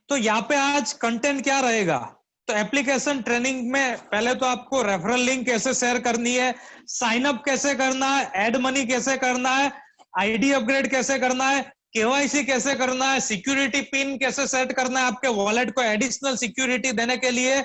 तो यहाँ पे आज कंटेंट क्या रहेगा? तो एप्लीकेशन ट्रेनिंग में पहले तो आपको रेफरल लिंक कैसे शेयर करनी है, साइन अप कैसे करना है, एड मनी कैसे करना है, आईडी अपग्रेड कैसे करना है, केवाईसी कैसे करना है, सिक्योरिटी पिन कैसे सेट करना है आपके वॉलेट को एडिशनल सिक्योरिटी देने के लिए,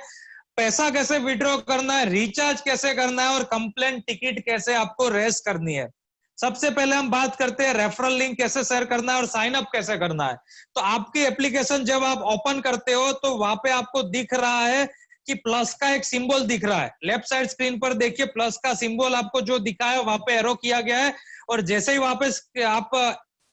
पैसा कैसे विड्रॉ करना है, रिचार्ज कैसे करना है और कंप्लेंट टिकट कैसे आपको रेस करनी है। सबसे पहले हम बात करते हैं रेफरल लिंक कैसे शेयर करना है और साइन अप कैसे करना है। तो आपकी एप्लीकेशन जब आप ओपन करते हो तो वहां पे आपको दिख रहा है कि प्लस का एक सिंबल दिख रहा है। लेफ्ट साइड स्क्रीन पर देखिए प्लस का सिंबल आपको जो दिखा है वहां पे एरो किया गया है, और जैसे ही वापस आप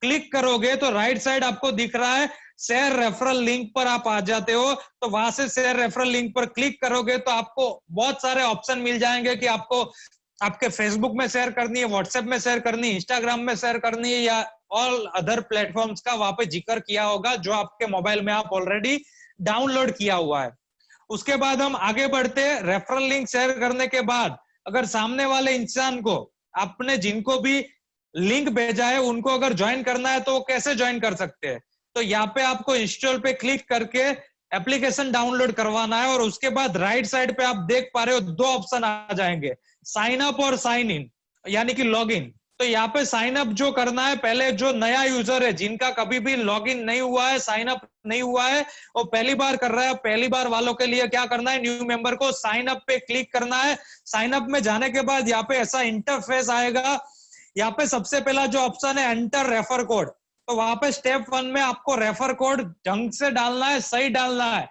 क्लिक करोगे तो राइट साइड आपको दिख रहा है शेयर रेफरल लिंक पर आप आ जाते हो। तो वहां से शेयर रेफरल लिंक पर क्लिक करोगे तो आपको बहुत सारे ऑप्शन मिल जाएंगे कि आपको आपके फेसबुक में शेयर करनी है, व्हाट्सएप में शेयर करनी है, इंस्टाग्राम में शेयर करनी है, या ऑल अदर प्लेटफॉर्म्स का वहां पे जिक्र किया होगा जो आपके मोबाइल में आप ऑलरेडी डाउनलोड किया हुआ है। उसके बाद हम आगे बढ़ते हैं। रेफरल लिंक शेयर करने के बाद अगर सामने वाले इंसान को आपने जिनको भी लिंक भेजा है उनको अगर ज्वाइन करना है तो वो कैसे ज्वाइन कर सकते हैं? तो यहाँ पे आपको इंस्टॉल पे क्लिक करके एप्लीकेशन डाउनलोड करवाना है, और उसके बाद राइट साइड पे आप देख पा रहे हो दो ऑप्शन आ जाएंगे, साइन अप और साइन इन, यानी कि लॉग इन। तो यहाँ पे साइन अप जो करना है, पहले जो नया यूजर है जिनका कभी भी लॉग इन नहीं हुआ है, साइन अप नहीं हुआ है, वो पहली बार कर रहा है, पहली बार वालों के लिए क्या करना है, न्यू मेंबर को साइन अप पे क्लिक करना है। साइन अप में जाने के बाद यहाँ पे ऐसा इंटरफेस आएगा। यहाँ पे सबसे पहला जो ऑप्शन है एंटर रेफर कोड, तो वहां पे स्टेप 1 में आपको रेफर कोड ढंग से डालना है, सही डालना है।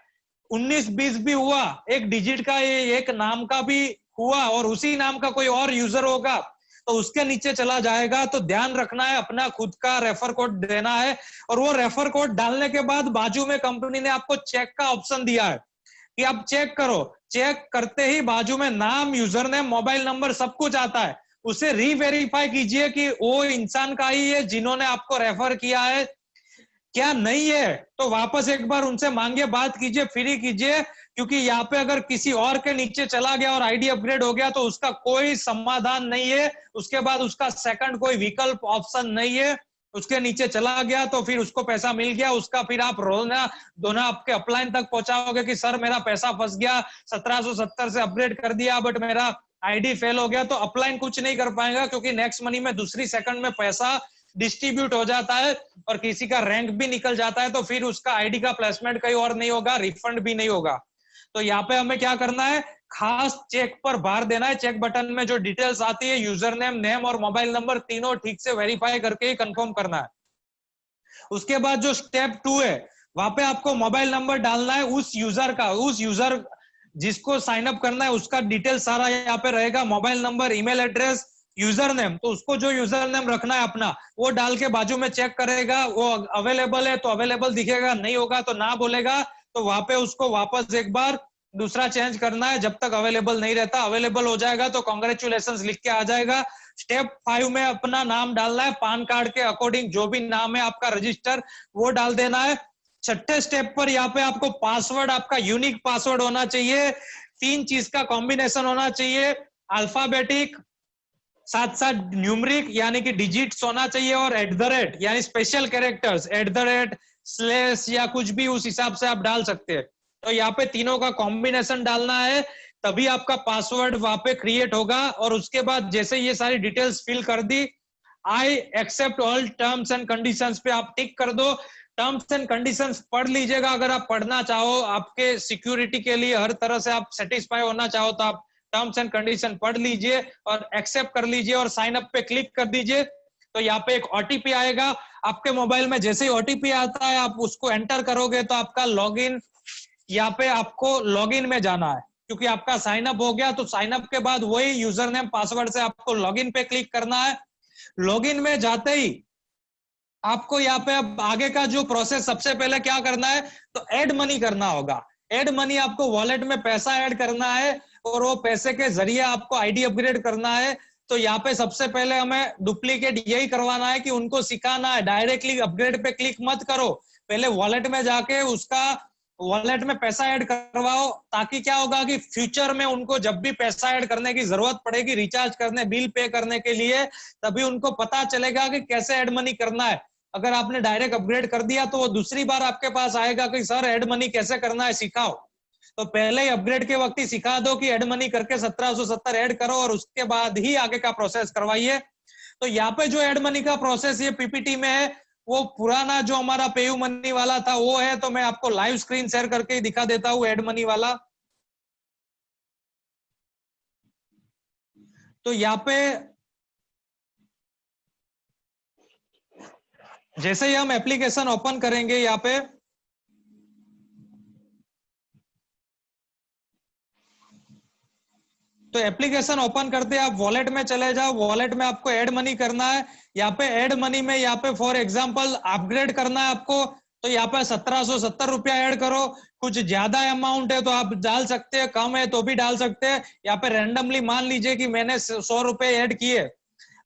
19-20 भी हुआ, एक डिजिट का एक नाम का भी हुआ और उसी नाम का कोई और यूजर होगा तो उसके नीचे चला जाएगा। तो ध्यान रखना है, अपना खुद का रेफर कोड देना है। और वो रेफर कोड डालने के बाद बाजू में कंपनी ने आपको चेक का ऑप्शन दिया है कि आप चेक करो। चेक करते ही बाजू में नाम, यूजर नेम, मोबाइल नंबर सब कुछ आता है, उसे रीवेरीफाई कीजिए कि वो इंसान का ही है जिन्होंने आपको रेफर किया है। क्या नहीं है तो वापस एक बार उनसे मांगिए, बात कीजिए, फ्री कीजिए, क्योंकि यहाँ पे अगर किसी और के नीचे चला गया और आईडी अपग्रेड हो गया तो उसका कोई समाधान नहीं है। उसके बाद उसका सेकंड कोई विकल्प ऑप्शन नहीं है। उसके नीचे चला गया तो फिर उसको पैसा मिल गया, उसका फिर आप रोना धोना आपके अपलाइन तक पहुंचाओगे कि सर मेरा पैसा फंस गया, 1770 से अपग्रेड कर दिया बट मेरा आईडी फेल हो गया। तो अपलाइन कुछ नहीं कर पाएगा, क्योंकि नेक्स्ट मनी में दूसरी सेकंड में पैसा डिस्ट्रीब्यूट हो जाता है और किसी का रैंक भी निकल जाता है, तो फिर उसका आईडी का प्लेसमेंट कहीं और नहीं होगा, रिफंड भी नहीं होगा। तो यहाँ पे हमें क्या करना है, खास चेक पर भार देना है। चेक बटन में जो डिटेल्स आती है, यूजर नेम, नेम और मोबाइल नंबर, तीनों ठीक से वेरीफाई करके ही कंफर्म करना है। उसके बाद जो स्टेप 2 है, वहां पे आपको मोबाइल नंबर डालना है उस यूजर का, उस यूजर जिसको साइन अप करना है उसका डिटेल सारा यहाँ पे रहेगा, mobile number, email address, user name. तो उसको जो यूजर नेम रखना है अपना, वो डाल के बाजू में चेक करेगा, वो अवेलेबल है तो अवेलेबल दिखेगा, नहीं होगा तो ना बोलेगा। तो वहां पे उसको वापस एक बार दूसरा चेंज करना है, जब तक अवेलेबल नहीं रहता। अवेलेबल हो जाएगा तो कांग्रेचुलेशंस लिख के आ जाएगा। स्टेप 5 में अपना नाम डालना है, पान कार्ड के अकॉर्डिंग जो भी नाम है आपका रजिस्टर वो डाल देना है। छठे स्टेप पर यहाँ पे आपको पासवर्ड, आपका यूनिक पासवर्ड होना चाहिए, 3 चीज का कॉम्बिनेशन होना चाहिए, अल्फाबेटिक साथ साथ न्यूमरिक यानी कि डिजिट्स होना चाहिए, और एट द रेट यानी special characters, at the rate, slash या कुछ भी उस हिसाब से आप डाल सकते हैं। तो यहाँ पे तीनों का कॉम्बिनेशन डालना है, तभी आपका पासवर्ड वहां पे क्रिएट होगा। और उसके बाद जैसे ये सारी डिटेल्स फिल कर दी, I accept all terms and conditions पे आप टिक कर दो। टर्म्स एंड कंडीशंस पढ़ लीजिएगा, अगर आप पढ़ना चाहो, आपके सिक्योरिटी के लिए हर तरह से आप सेटिस्फाई होना चाहो तो आप टर्म्स एंड कंडीशन पढ़ लीजिए और एक्सेप्ट कर लीजिए और साइन अप पे क्लिक कर दीजिए। तो यहाँ पे एक ओटीपी आएगा आपके मोबाइल में, जैसे ही ओटीपी आता है आप उसको एंटर करोगे तो आपका लॉगिन, यहाँ पे आपको लॉगिन में जाना है क्योंकि आपका साइन अप हो गया। तो साइन अप के बाद वही यूजर नेम पासवर्ड से आपको लॉगिन पे क्लिक करना है। लॉगिन में जाते ही आपको यहाँ पे अब आगे का जो प्रोसेस, सबसे पहले क्या करना है तो ऐड मनी करना होगा। ऐड मनी, आपको वॉलेट में पैसा ऐड करना है और वो पैसे के जरिए आपको आईडी अपग्रेड करना है। तो यहाँ पे सबसे पहले हमें डुप्लीकेट यही करवाना है कि उनको सिखाना है डायरेक्टली अपग्रेड पे क्लिक मत करो, पहले वॉलेट में जाके उसका वॉलेट में पैसा ऐड करवाओ, ताकि क्या होगा कि फ्यूचर में उनको जब भी पैसा ऐड करने की जरूरत पड़ेगी, रिचार्ज करने, बिल पे करने के लिए, तभी उनको पता चलेगा कि कैसे ऐड मनी करना है। अगर आपने डायरेक्ट अपग्रेड कर दिया तो वो दूसरी बार आपके पास आएगा कि सर एड मनी कैसे करना है सिखाओ। तो पहले ही अपग्रेड के वक्त ही सिखा दो कि एड मनी करके 1770 ऐड करो और उसके बाद ही आगे का प्रोसेस करवाइए। तो यहाँ पे जो एड मनी का प्रोसेस ये पीपीटी में है, वो पुराना जो हमारा पेयू मनी वाला था वो है। तो मैं आपको लाइव स्क्रीन शेयर करके ही दिखा देता हूँ एड मनी वाला। तो यहाँ पे जैसे ही हम एप्लीकेशन ओपन करेंगे, यहाँ पे तो एप्लीकेशन ओपन करते आप वॉलेट में चले जाओ। वॉलेट में आपको ऐड मनी करना है। यहाँ पे ऐड मनी में यहाँ पे फॉर एग्जांपल अपग्रेड करना है आपको, तो यहाँ पे 1770 रुपया ऐड करो। कुछ ज्यादा अमाउंट है तो आप डाल सकते हैं, कम है तो भी डाल सकते हैं। यहाँ पे रैंडमली मान लीजिए कि मैंने 100 रुपए ऐड किए।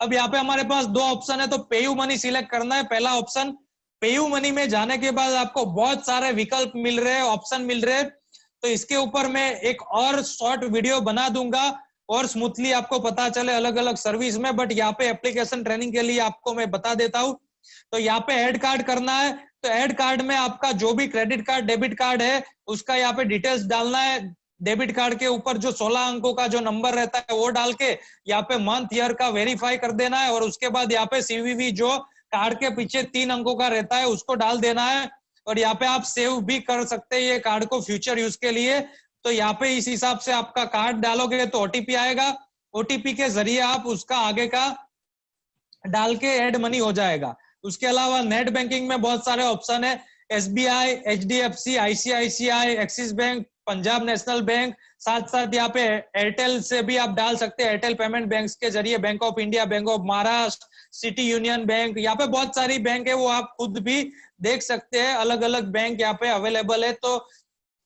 अब यहाँ पे हमारे पास दो ऑप्शन है, तो पेयू मनी सिलेक्ट करना है पहला ऑप्शन। पेयू मनी में जाने के बाद आपको बहुत सारे विकल्प मिल रहे हैं, ऑप्शन मिल रहे हैं। तो इसके ऊपर मैं एक और शॉर्ट वीडियो बना दूंगा और स्मूथली आपको पता चले अलग अलग सर्विस में। बट यहाँ पे एप्लीकेशन ट्रेनिंग के लिए आपको मैं बता देता हूँ। तो यहाँ पे ऐड कार्ड करना है। तो ऐड कार्ड में आपका जो भी क्रेडिट कार्ड डेबिट कार्ड है उसका यहाँ पे डिटेल्स डालना है। डेबिट कार्ड के ऊपर जो 16 अंकों का जो नंबर रहता है वो डाल के यहाँ पे मंथ ईयर का वेरीफाई कर देना है। और उसके बाद यहाँ पे सीवीवी जो कार्ड के पीछे 3 अंकों का रहता है उसको डाल देना है। और यहाँ पे आप सेव भी कर सकते हैं ये कार्ड को फ्यूचर यूज के लिए। तो यहाँ पे इस हिसाब से आपका कार्ड डालोगे तो ओटीपी आएगा। ओटीपी के जरिए आप उसका आगे का डाल के ऐड मनी हो जाएगा। उसके अलावा नेट बैंकिंग में बहुत सारे ऑप्शन है। SBI, HDFC, ICICI, axis bank, Punjab national bank, साथ साथ यहाँ पे एयरटेल से भी आप डाल सकते हैं। एयरटेल पेमेंट बैंक के जरिए bank of India, bank of Maharashtra, city union bank, यहाँ पे बहुत सारी बैंक है वो आप खुद भी देख सकते हैं। अलग अलग बैंक यहाँ पे अवेलेबल है। तो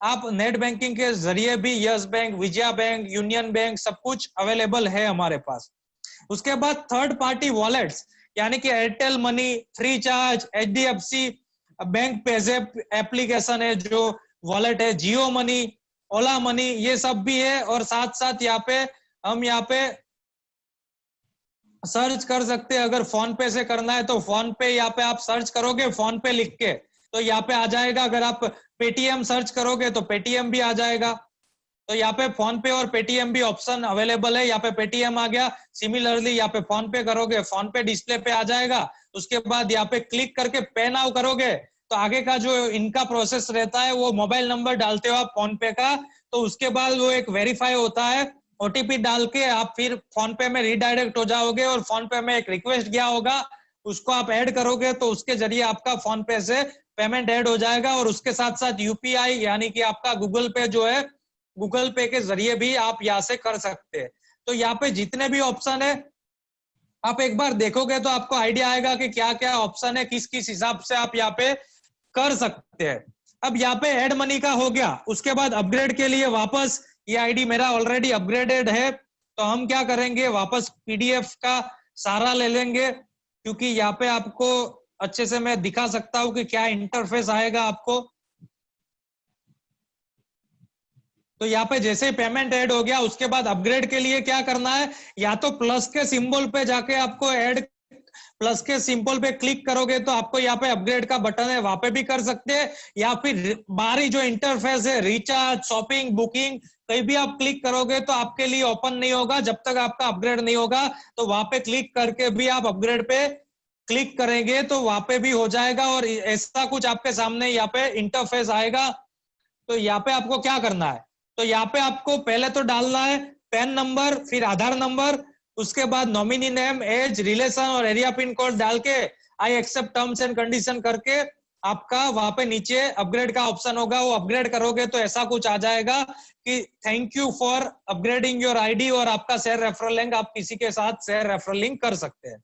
आप नेट बैंकिंग के जरिए भी yes bank, Vijaya bank, union bank सब कुछ अवेलेबल है हमारे पास। उसके बाद थर्ड पार्टी वॉलेट्स यानी कि Airtel money, free charge, HDFC bank PayZapp application है जो वॉलेट है, जियो मनी, ओला मनी, ये सब भी है। और साथ साथ यहाँ पे हम यहाँ पे सर्च कर सकते हैं। अगर फोन पे से करना है तो फोन पे, यहाँ पे आप सर्च करोगे फोन पे लिख के तो यहाँ पे आ जाएगा। अगर आप पेटीएम सर्च करोगे तो पेटीएम भी आ जाएगा। तो यहाँ पे फोन पे और पेटीएम भी ऑप्शन अवेलेबल है। यहाँ पे पेटीएम आ गया। सिमिलरली यहाँ पे फोन पे करोगे, फोन पे डिस्प्ले पे आ जाएगा। उसके बाद यहाँ पे क्लिक करके पे नाउ करोगे तो आगे का जो इनका प्रोसेस रहता है वो मोबाइल नंबर डालते हो आप फोन पे का, तो उसके बाद वो एक वेरीफाई होता है। ओटीपी डाल के आप फिर फोन पे में रिडायरेक्ट हो जाओगे और फोन पे में एक रिक्वेस्ट गया होगा उसको आप ऐड करोगे तो उसके जरिए आपका फोन पे से पेमेंट ऐड हो जाएगा। और उसके साथ साथ यूपीआई यानी कि आपका गूगल पे जो है, गूगल पे के जरिए भी आप यहाँ से कर सकते हैं। तो यहाँ पे जितने भी ऑप्शन है आप एक बार देखोगे तो आपको आइडिया आएगा कि क्या क्या ऑप्शन है, किस किस हिसाब से आप यहाँ पे कर सकते हैं। अब यहाँ पे ऐड मनी का हो गया। उसके बाद अपग्रेड के लिए वापस ये आईडी मेरा ऑलरेडी अपग्रेडेड है तो हम क्या करेंगे, वापस पीडीएफ का सारा ले लेंगे क्योंकि यहाँ पे आपको अच्छे से मैं दिखा सकता हूँ कि क्या इंटरफेस आएगा आपको। तो यहाँ पे जैसे ही पेमेंट ऐड हो गया उसके बाद अपग्रेड के लिए क्या करना है, या तो प्लस के सिंबल पे जाके आपको ऐड, प्लस के सिंबल पे क्लिक करोगे तो आपको यहाँ पे अपग्रेड का बटन है वहां पे भी कर सकते हैं। या फिर बाहरी जो इंटरफेस है रिचार्ज, शॉपिंग, बुकिंग, कहीं भी आप क्लिक करोगे तो आपके लिए ओपन नहीं होगा जब तक आपका अपग्रेड नहीं होगा। तो वहां पे क्लिक करके भी आप अपग्रेड पे क्लिक करेंगे तो वहां पे भी हो जाएगा और ऐसा कुछ आपके सामने यहाँ पे इंटरफेस आएगा। तो यहाँ पे आपको क्या करना है, तो यहाँ पे आपको पहले तो डालना है पैन नंबर, फिर आधार नंबर, उसके बाद नॉमिनी नेम, एज, रिलेशन और एरिया पिन कोड डाल के I accept terms and condition करके आपका वहां पे नीचे अपग्रेड का ऑप्शन होगा, वो अपग्रेड करोगे तो ऐसा कुछ आ जाएगा कि thank you for upgrading your ID और आपका शेयर रेफरल लिंक आप किसी के साथ शेयर रेफरल लिंक कर सकते हैं।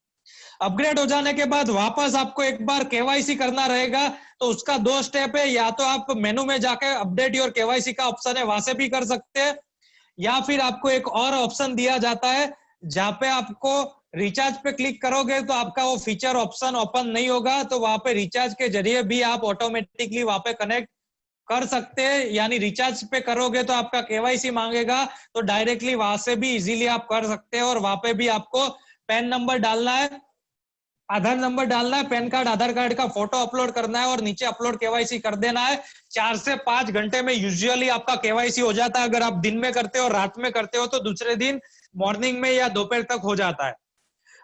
अपग्रेड हो जाने के बाद वापस आपको एक बार केवाईसी करना रहेगा तो उसका 2 स्टेप है। या तो आप मेनू में जाके अपडेट योर केवाईसी का ऑप्शन है वहां से भी कर सकते हैं, या फिर आपको एक और ऑप्शन दिया जाता है जहां पे आपको रिचार्ज पे क्लिक करोगे तो आपका वो फीचर ऑप्शन ओपन नहीं होगा। तो वहां पे रिचार्ज के जरिए भी आप ऑटोमेटिकली वहां पे कनेक्ट कर सकते हैं। यानी रिचार्ज पे करोगे तो आपका केवाईसी मांगेगा तो डायरेक्टली वहां से भी इजीली आप कर सकते हैं। और वहां पे भी आपको पैन नंबर डालना है आधार नंबर डालना है, पैन कार्ड, आधार कार्ड का फोटो अपलोड करना है और नीचे अपलोड केवाईसी कर देना है। 4 से 5 घंटे में यूजुअली आपका केवाईसी हो जाता है। अगर आप दिन में करते हो, रात में करते हो, तो दूसरे दिन मॉर्निंग में या दोपहर तक हो जाता है।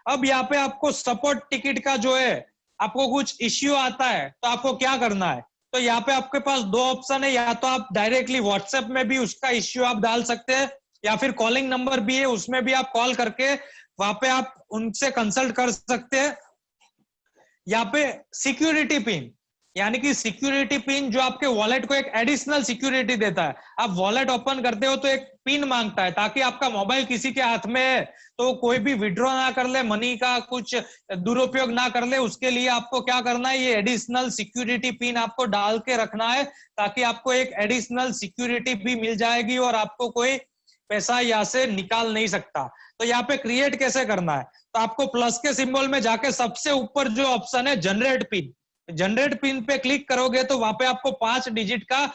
अब यहाँ पे आपको सपोर्ट टिकट का जो है, आपको कुछ इश्यू आता है तो आपको क्या करना है, तो यहाँ पे आपके पास दो ऑप्शन है। या तो आप डायरेक्टली व्हाट्सएप में भी उसका इश्यू आप डाल सकते हैं, या फिर कॉलिंग नंबर भी है, उसमें भी आप कॉल करके वहां पे आप उनसे कंसल्ट कर सकते हैं। यहाँ पे सिक्योरिटी पिन, यानी कि सिक्योरिटी पिन जो आपके वॉलेट को एक एडिशनल सिक्योरिटी देता है। आप वॉलेट ओपन करते हो तो एक पिन मांगता है, ताकि आपका मोबाइल किसी के हाथ में है तो कोई भी विड्रॉ ना कर ले, मनी का कुछ दुरुपयोग ना कर ले। उसके लिए आपको क्या करना है, ये एडिशनल सिक्योरिटी पिन आपको डाल के रखना है, ताकि आपको एक एडिशनल सिक्योरिटी भी मिल जाएगी और आपको कोई पैसा यहाँ से निकाल नहीं सकता। तो यहाँ पे क्रिएट कैसे करना है, तो आपको प्लस के सिंबल में जाके सबसे ऊपर जो ऑप्शन है जनरेट पिन, जनरेट पिन पे क्लिक करोगे तो वहां पे आपको 5 डिजिट का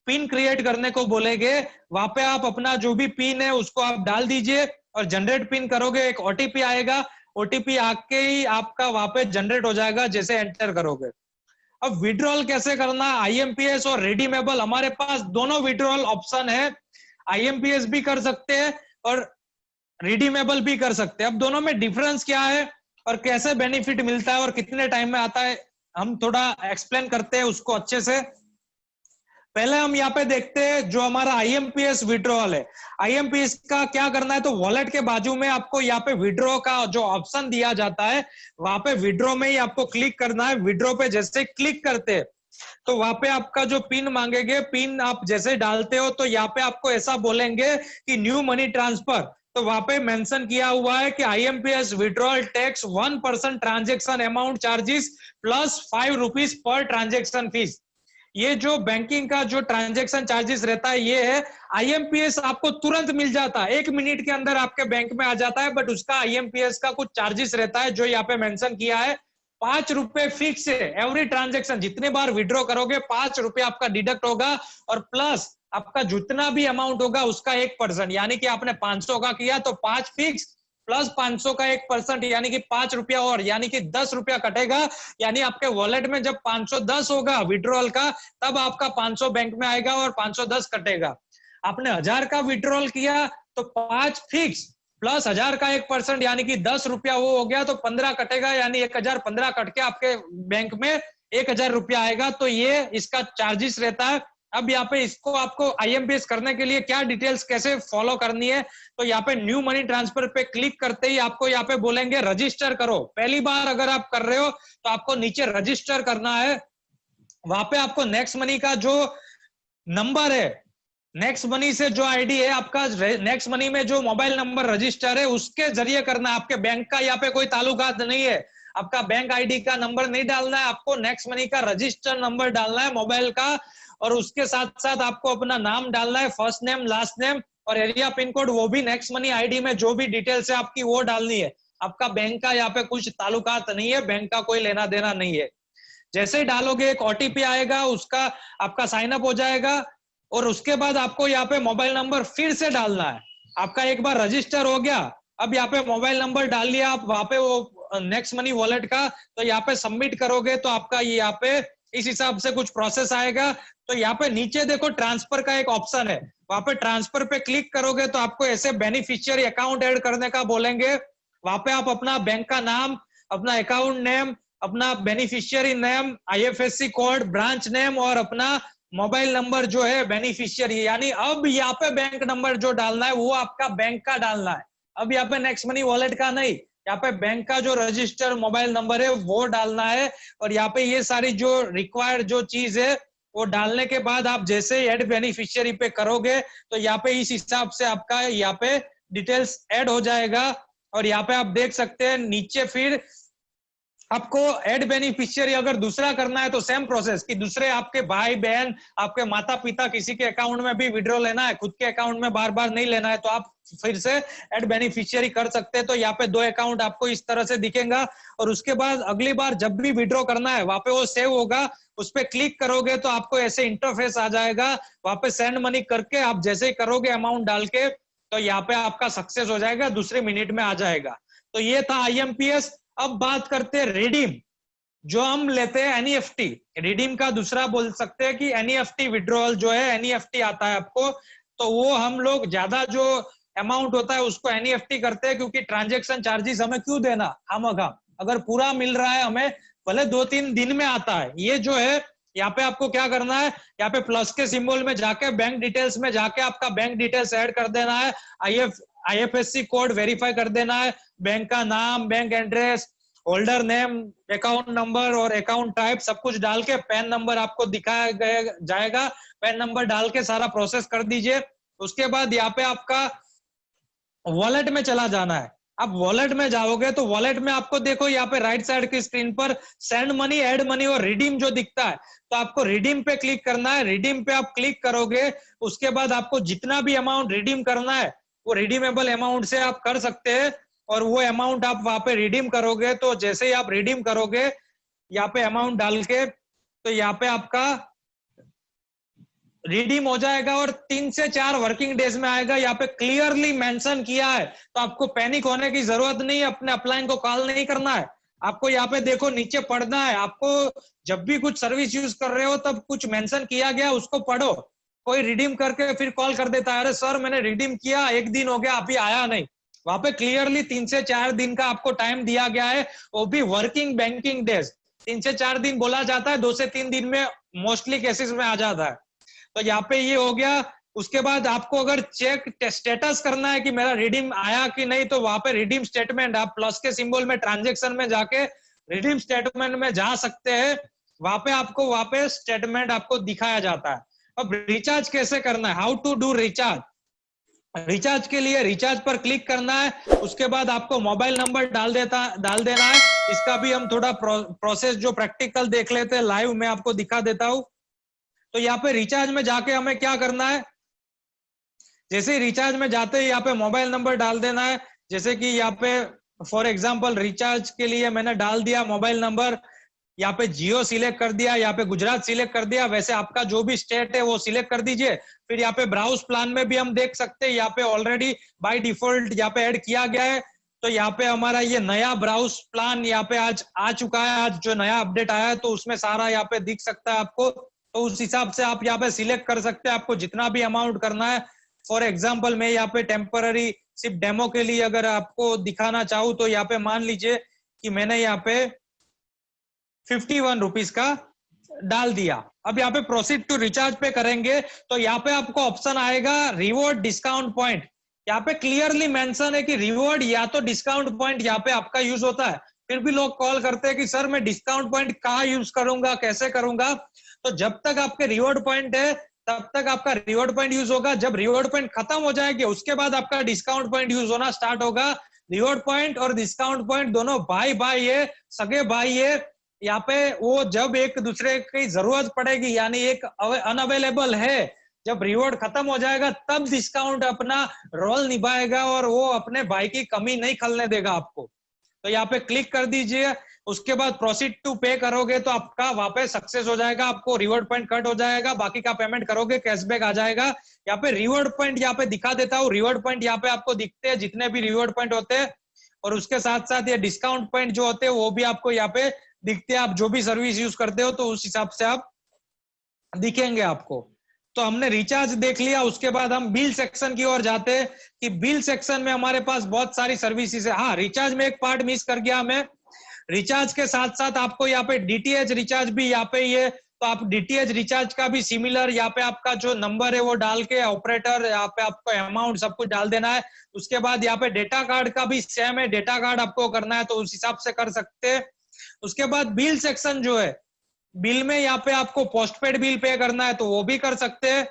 पिन क्रिएट करने को बोलेंगे। वहां पे आप अपना जो भी पिन है उसको आप डाल दीजिए और जनरेट पिन करोगे, एक ओटीपी आएगा। ओटीपी आके ही आपका वहां पे जनरेट हो जाएगा जैसे एंटर करोगे। अब विड्रॉल कैसे करना, आईएमपीएस और रिडीमेबल, हमारे पास दोनों विड्रॉल ऑप्शन है। आईएमपीएस भी कर सकते हैं और रिडीमेबल भी कर सकते हैं। अब दोनों में डिफरेंस क्या है और कैसे बेनिफिट मिलता है और कितने टाइम में आता है, हम थोड़ा एक्सप्लेन करते हैं उसको अच्छे से। पहले हम यहाँ पे देखते हैं जो हमारा आईएमपीएस विड्रॉल है। आईएमपीएस का क्या करना है, तो वॉलेट के बाजू में आपको यहाँ पे विड्रॉ का जो ऑप्शन दिया जाता है, वहां पे विड्रॉ में ही आपको क्लिक करना है। विड्रॉ पे जैसे क्लिक करते हैं तो वहां पे आपका जो पिन मांगेंगे, पिन आप जैसे डालते हो तो यहाँ पे आपको ऐसा बोलेंगे कि न्यू मनी ट्रांसफर। तो वहां पे मेंशन किया हुआ है कि IMPS withdrawal tax 1% transaction amount charges plus 5 rupees per transaction fees. ये जो बैंकिंग का जो ट्रांजेक्शन चार्जेस रहता है ये है। आईएमपीएस आपको तुरंत मिल जाता है, 1 मिनट के अंदर आपके बैंक में आ जाता है, बट उसका आईएमपीएस का कुछ चार्जेस रहता है जो यहाँ पे मेंशन किया है। 5 रुपए फिक्स है एवरी ट्रांजेक्शन, जितने बार विड्रॉ करोगे 5 रुपए आपका डिडक्ट होगा और प्लस आपका जितना भी अमाउंट होगा उसका 1%, यानी कि आपने 500 का किया तो 5 फिक्स प्लस 500 का 1% यानी कि 5 रुपया और, यानी कि 10 रुपया कटेगा। यानी आपके वॉलेट में जब 510 होगा विड्रॉल का, तब आपका 500 बैंक में आएगा और 510 कटेगा। आपने 1000 का विड्रॉल किया तो 5 फिक्स प्लस 1000 का 1% यानी कि 10 रुपया वो हो गया, तो 15 कटेगा, यानी 1015 कट के आपके बैंक में 1000 रुपया आएगा। तो ये इसका चार्जेस रहता है। अब यहाँ पे इसको आपको आईएमपीएस करने के लिए क्या डिटेल्स कैसे फॉलो करनी है, तो यहाँ पे न्यू मनी ट्रांसफर पे क्लिक करते ही आपको यहाँ पे बोलेंगे रजिस्टर करो। पहली बार अगर आप कर रहे हो तो आपको नीचे रजिस्टर करना है। वहां पे आपको नेक्स्ट मनी का जो नंबर है, नेक्स्ट मनी से जो आईडी है आपका, नेक्स्ट मनी में जो मोबाइल नंबर रजिस्टर है उसके जरिए करना है। आपके बैंक का यहाँ पे कोई ताल्लुकात नहीं है, आपका बैंक आईडी का नंबर नहीं डालना है, आपको नेक्स्ट मनी का रजिस्टर नंबर डालना है मोबाइल का। और उसके साथ साथ आपको अपना नाम डालना है, फर्स्ट नेम लास्ट नेम, और एरिया पिन कोड वो भी नेक्स्ट मनी आईडी में जो भी डिटेल्स है आपकी वो डालनी है। आपका बैंक का यहाँ पे कुछ ताल्लुकात नहीं है, बैंक का कोई लेना देना नहीं है। जैसे ही डालोगे एक ओटीपी आएगा, उसका आपका साइन अप हो जाएगा और उसके बाद आपको यहाँ पे मोबाइल नंबर फिर से डालना है। आपका एक बार रजिस्टर हो गया, अब यहाँ पे मोबाइल नंबर डाल लिया आप वहां पे वो नेक्स्ट मनी वॉलेट का, तो यहाँ पे सबमिट करोगे तो आपका ये यहाँ पे इस हिसाब से कुछ प्रोसेस आएगा। तो यहाँ पे नीचे देखो ट्रांसफर का एक ऑप्शन है, वहां पे ट्रांसफर पे क्लिक करोगे तो आपको ऐसे बेनिफिशियरी अकाउंट ऐड करने का बोलेंगे। वहां पे आप अपना बैंक का नाम, अपना अकाउंट नेम, अपना beneficiary name, IFSC code, branch name और अपना मोबाइल नंबर जो है बेनिफिशियरी, यानी अब यहाँ पे बैंक नंबर जो डालना है वो आपका बैंक का डालना है। अब यहाँ पे नेक्स्ट मनी वॉलेट का नहीं, यहाँ पे बैंक का जो रजिस्टर मोबाइल नंबर है वो डालना है। और यहाँ पे ये सारी जो रिक्वायर्ड जो चीज है वो डालने के बाद आप जैसे ऐड बेनिफिशियरी पे करोगे तो यहाँ पे इस हिसाब से आपका यहाँ पे डिटेल्स ऐड हो जाएगा। और यहाँ पे आप देख सकते हैं नीचे फिर आपको ऐड बेनिफिशियरी अगर दूसरा करना है तो सेम प्रोसेस कि दूसरे आपके भाई बहन, आपके माता पिता किसी के अकाउंट में भी विड्रॉ लेना है, खुद के अकाउंट में बार बार नहीं लेना है, तो आप फिर से ऐड बेनिफिशियरी कर सकते हैं। तो यहाँ पे 2 अकाउंट आपको इस तरह से दिखेगा और उसके बाद अगली बार जब भी विड्रॉ करना है वहां पे वो सेव होगा, उस पर क्लिक करोगे तो आपको ऐसे इंटरफेस आ जाएगा। वहां पे सेंड मनी करके आप जैसे ही करोगे अमाउंट डाल के तो यहाँ पे आपका सक्सेस हो जाएगा, दूसरे मिनट में आ जाएगा। तो ये था आईएमपीएस। अब बात करते हैं रिडीम, जो हम लेते हैं एनईएफटी। रिडीम का दूसरा बोल सकते हैं कि एनईएफटी विड्रॉल जो है, एनईएफटी आता है आपको, तो वो हम लोग ज्यादा जो अमाउंट होता है उसको एनईएफटी करते हैं, क्योंकि ट्रांजैक्शन चार्जेस हमें क्यों देना, हम अगर पूरा मिल रहा है हमें, भले 2-3 दिन में आता है। ये जो है यहाँ पे आपको क्या करना है, यहाँ पे प्लस के सिंबल में जाके बैंक डिटेल्स में जाके आपका बैंक डिटेल्स ऐड कर देना है, आईएफएससी कोड वेरीफाई कर देना है, बैंक का नाम, bank address, holder name, account number और अकाउंट टाइप सब कुछ डाल के पैन नंबर आपको दिखाया जाएगा, पैन नंबर डाल के सारा प्रोसेस कर दीजिए। उसके बाद यहाँ पे आपका वॉलेट में चला जाना है। अब वॉलेट में जाओगे तो वॉलेट में आपको देखो यहाँ पे राइट साइड की स्क्रीन पर सेंड मनी, ऐड मनी और रिडीम जो दिखता है, तो आपको रिडीम पे क्लिक करना है। रिडीम पे आप क्लिक करोगे, उसके बाद आपको जितना भी अमाउंट रिडीम करना है वो रिडीमेबल अमाउंट से आप कर सकते हैं, और वो अमाउंट आप वहां पे रिडीम करोगे। तो जैसे ही आप रिडीम करोगे यहाँ पे अमाउंट डाल के, तो यहाँ पे आपका रिडीम हो जाएगा और 3 से 4 वर्किंग डेज में आएगा। यहाँ पे क्लियरली मेंशन किया है, तो आपको पैनिक होने की जरूरत नहीं है, अपने अपलाइन को कॉल नहीं करना है। आपको यहाँ पे देखो नीचे पढ़ना है, आपको जब भी कुछ सर्विस यूज कर रहे हो तब कुछ मेंशन किया गया उसको पढ़ो। कोई रिडीम करके फिर कॉल कर देता है, अरे सर मैंने रिडीम किया 1 दिन हो गया अभी आया नहीं। वहां पे क्लियरली 3 से 4 दिन का आपको टाइम दिया गया है, वो भी वर्किंग बैंकिंग डेज। 3 से 4 दिन बोला जाता है, 2 से 3 दिन में मोस्टली केसेस में आ जाता है। तो यहाँ पे ये हो गया। उसके बाद आपको अगर चेक स्टेटस करना है कि मेरा रिडीम आया कि नहीं, तो वहां पे रिडीम स्टेटमेंट, आप प्लस के सिंबल में ट्रांजैक्शन में जाके रिडीम स्टेटमेंट में जा सकते हैं। वहां पे आपको वहां पे स्टेटमेंट आपको दिखाया जाता है। अब रिचार्ज कैसे करना है, how to do recharge. Recharge के लिए रिचार्ज पर क्लिक करना है, उसके बाद आपको मोबाइल नंबर डाल देना है। इसका भी हम थोड़ा प्रोसेस जो प्रैक्टिकल देख लेते हैं, लाइव में आपको दिखा देता हूं। तो यहाँ पे रिचार्ज में जाके हमें क्या करना है, जैसे ही रिचार्ज में जाते ही यहाँ पे मोबाइल नंबर डाल देना है। जैसे कि यहाँ पे फॉर एग्जांपल रिचार्ज के लिए मैंने डाल दिया मोबाइल नंबर, यहाँ पे जियो सिलेक्ट कर दिया, यहाँ पे गुजरात सिलेक्ट कर दिया। वैसे आपका जो भी स्टेट है वो सिलेक्ट कर दीजिए। फिर यहाँ पे ब्राउज प्लान में भी हम देख सकते हैं, यहाँ पे ऑलरेडी बाय डिफॉल्ट यहाँ पे ऐड किया गया है। तो यहाँ पे हमारा ये नया ब्राउज प्लान यहाँ पे आज आ चुका है, आज जो नया अपडेट आया है, तो उसमें सारा यहाँ पे दिख सकता है आपको। तो उस हिसाब से आप यहाँ पे सिलेक्ट कर सकते हैं, आपको जितना भी अमाउंट करना है। फॉर एग्जांपल मैं यहाँ पे टेम्पररी सिर्फ डेमो के लिए अगर आपको दिखाना चाहूँ, तो यहाँ पे मान लीजिए कि मैंने यहाँ पे 51 रुपीज का डाल दिया। अब यहाँ पे प्रोसीड टू रिचार्ज पे करेंगे, तो यहाँ पे आपको ऑप्शन आएगा रिवॉर्ड डिस्काउंट पॉइंट। यहाँ पे क्लियरली मेंशन है कि रिवॉर्ड या तो डिस्काउंट पॉइंट यहाँ पे आपका यूज होता है। फिर भी लोग कॉल करते हैं कि सर मैं डिस्काउंट पॉइंट कहाँ यूज करूंगा, कैसे करूंगा। तो जब तक आपके रिवॉर्ड पॉइंट है तब तक आपका रिवॉर्ड पॉइंट यूज होगा। जब रिवॉर्ड पॉइंट खत्म हो जाएंगे उसके बाद आपका डिस्काउंट पॉइंट यूज होना स्टार्ट होगा। रिवॉर्ड पॉइंट और डिस्काउंट पॉइंट दोनों भाई है, सगे भाई है। यहाँ पे वो जब एक दूसरे की जरूरत पड़ेगी, यानी एक अनअवेलेबल है, जब रिवॉर्ड खत्म हो जाएगा तब डिस्काउंट अपना रोल निभाएगा और वो अपने भाई की कमी नहीं खलने देगा आपको। तो यहाँ पे क्लिक कर दीजिए। उसके बाद प्रोसीड टू पे करोगे तो आपका वहां पे सक्सेस हो जाएगा, आपको रिवॉर्ड पॉइंट कट हो जाएगा, बाकी का पेमेंट करोगे कैशबैक आ जाएगा। यहाँ पे रिवॉर्ड पॉइंट यहाँ पे दिखा देता हूँ। रिवॉर्ड पॉइंट यहाँ पे आपको दिखते हैं जितने भी रिवॉर्ड पॉइंट होते हैं, और उसके साथ साथ ये डिस्काउंट पॉइंट जो होते हैं वो भी आपको यहाँ पे दिखते हैं। आप जो भी सर्विस यूज करते हो तो उस हिसाब से आप दिखेंगे आपको। तो हमने रिचार्ज देख लिया। उसके बाद हम बिल सेक्शन की ओर जाते हैं कि बिल सेक्शन में हमारे पास बहुत सारी सर्विसेज है। हाँ, रिचार्ज में एक पार्ट मिस कर गया हमें। रिचार्ज के साथ साथ आपको यहाँ पे डीटीएच रिचार्ज भी यहाँ पे ये, तो आप डीटीएच रिचार्ज का भी सिमिलर यहाँ पे आपका जो नंबर है वो डाल के ऑपरेटर यहाँ पे आपको अमाउंट सब कुछ डाल देना है। उसके बाद यहाँ पे डेटा कार्ड का भी सेम है, डेटा कार्ड आपको करना है तो उस हिसाब से कर सकते हैं। उसके बाद बिल सेक्शन जो है, बिल में यहाँ पे आपको पोस्टपेड बिल पे करना है तो वो भी कर सकते हैं।